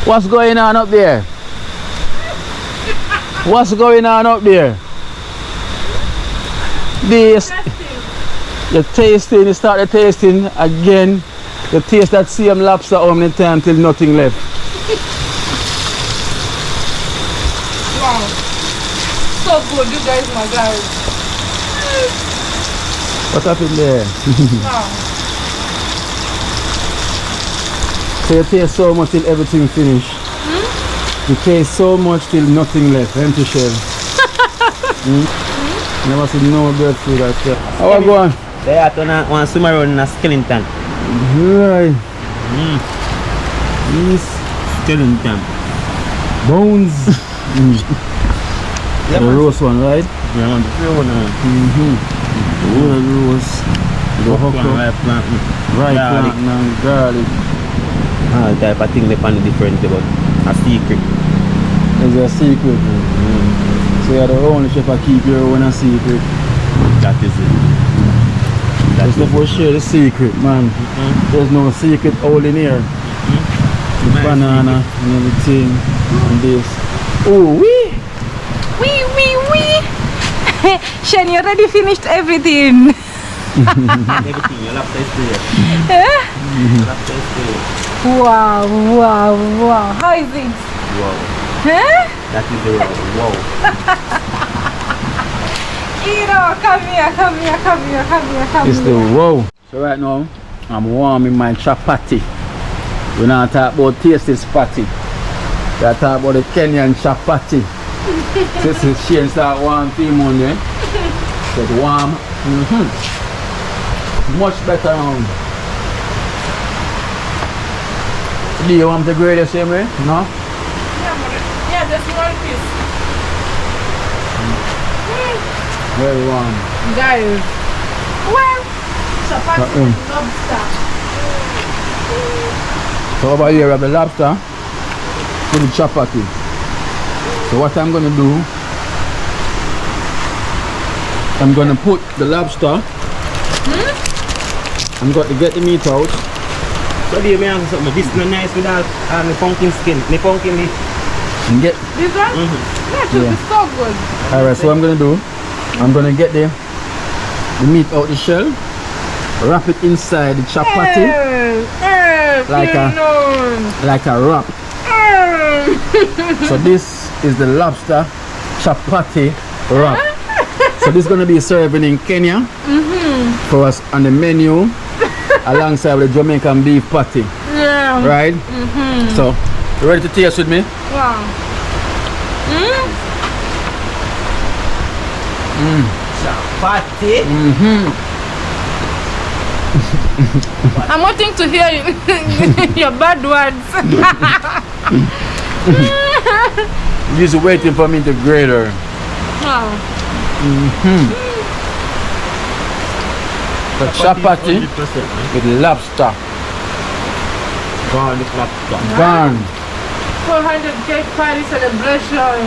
What's going on up there? What's going on up there? This. You're tasting, you start the tasting again. You taste that same lobster how many times till nothing left. Wow. So good, you guys, my guys. What happened there? Wow. So you taste so much till everything finished. You taste so much till nothing left, empty shell. Never seen no bird food like that. How are you going? They have to want swim around in a skeleton. Right. Yes. Skeleton. Bones. The roast one, right? Yeah, man, the pure one. The roast. The okra. Ripe plant. Ripe plant and garlic. All type of thing they find different, but a secret. It's a secret. So you're the only chef that keep your own a secret. That is it. Let's never share the secret, man. There's no secret all in here. The banana and everything and this. Oh, wee! Wee. Shen, you already finished everything. Everything, your lobster is there. Your lobster is there. Wow, wow, wow. How is it? Wow. Huh? That is the wow. Kiro, come here, come here, come here, come here, come It's the here. wow. So right now, I'm warming my chapati. We're not talking about tasty patty. We're talking about the Kenyan chapati. This is she start warm theme on there. Get warm. Much better now. Do you want the grade the same way? No? Yeah, just one piece. Very warm. Guys. Well, chapati and lobster. So over here we have the lobster with the chapati. So what I'm going to do, I'm going to put the lobster, I'm going to get the meat out. So do you mean something? This is not nice without the pumpkin skin. The pumpkin leaf. And get, This one? That should Yeah. be so good. alright, so what I'm going to do, I'm going to get the meat out the shell, wrap it inside the chapati like a wrap. So this is the lobster chapati wrap. So this is going to be serving in Kenya for us on the menu alongside with the Jamaican beef patty. Yeah. Right? So you ready to taste with me? Wow. Chapati. I'm wanting to hear your bad words. You're waiting for me to grade her. Wow. The chapati 100%. with lobster. Garlic lobster. Gone. 400k party celebration.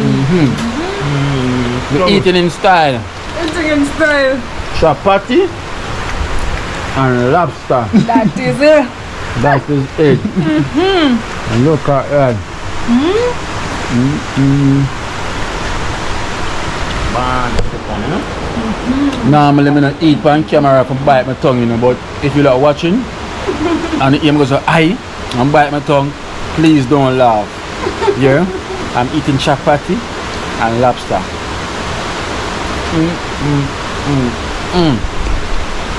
We're eating in style. Eating in style. Chapati and lobster. That is it. That is it. And look at that. Normally I don't eat on camera for bite my tongue, you know, but if you're not watching and the aim goes aye and bite my tongue, please don't laugh. Yeah? I'm eating chapati and lobster.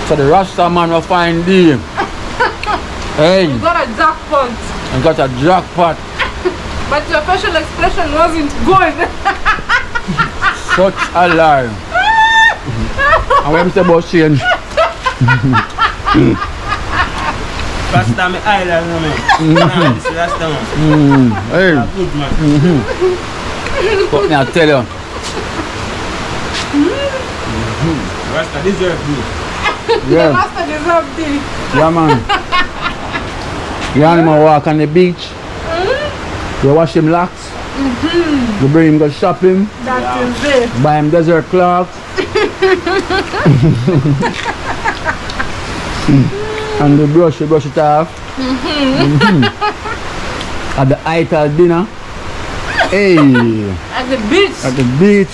So the Rasta man will find you. Hey, You got a jackpot. I got a jackpot. But your facial expression wasn't good. Such a lie. And when Mr. Boss change, Rasta me island, man. This is Rasta man. hey, Good man. but me I tell you, Rasta deserve good. The yeah, master deserved it. yeah man. You animal walk on the beach, you wash him locks, you bring him go shopping, That is it. buy him desert clocks, and the brush, you brush it off. At the Ital dinner, hey, At the beach. at the beach,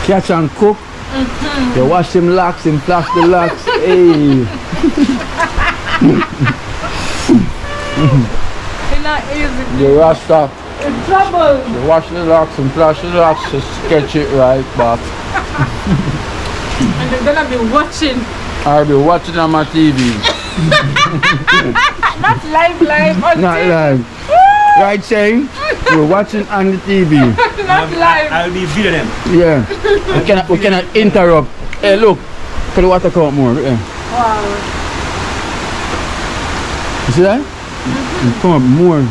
catch and cook. You wash him locks, him flash the locks, hey. It's not easy. The Rasta, In trouble. you wash the locks and flash the locks, you sketch it right back. And they're gonna be watching. I'll be watching on my TV. Not live on Not TV. live. Right, saying? You're watching on the TV. Not live. I'll be video them. Yeah. We cannot interrupt. Hey, look. Can the water come up more? Yeah. Wow. You see that? It come up more.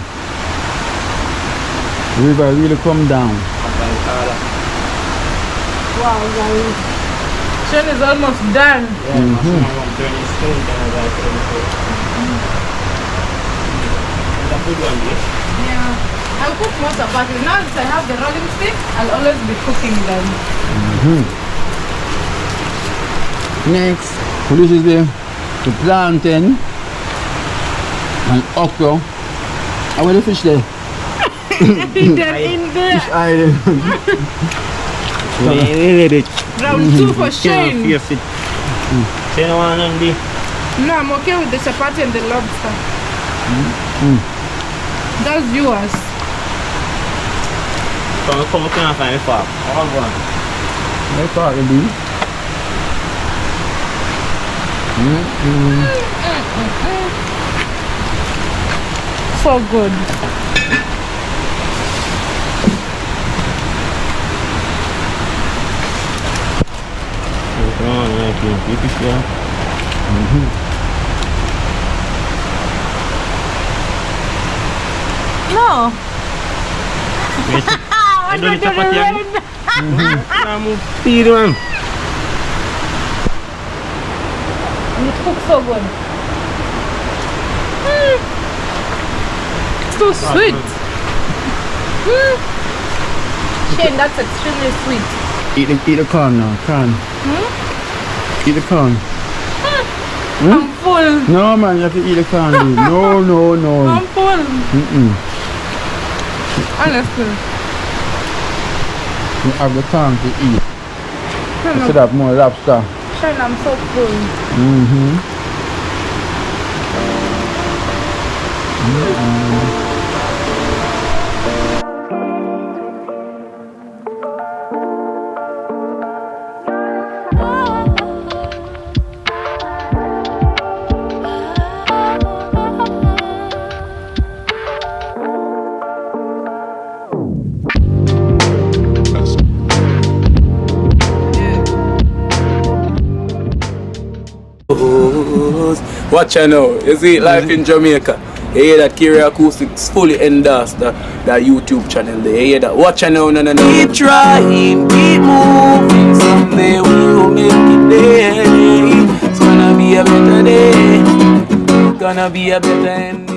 The river really come down. Wow, guys. Shen is almost done. Yeah. I'll cook more chapati. Now that I have the rolling stick, I'll always be cooking them. Next, so this is the plantain and okra. And where the fish there? In there. Fish island. Round 2 for Shane. Shane want on the. No, I'm okay with the chapati and the lobster. That's yours. Come and find me far. All one. I thought it'd be. So good. No. I don't eat chapati. I'm feed man. It cooks so good. It's so sweet. Shane, that's extremely sweet. Eat the corn now, corn. Eat the corn. I'm full. No man, you have to eat the corn. Dude. No. I'm full. Honestly. You have the corn to eat. Shane, Instead of more lobster. Shane, I'm so full. Watch out now, you see life in Jamaica. You hear that Kiri Acoustics fully endorsed that YouTube channel there. You hear that? Watch out now, no. Keep trying, keep moving. Someday we will make it there. It's gonna be a better day. Gonna be a better end.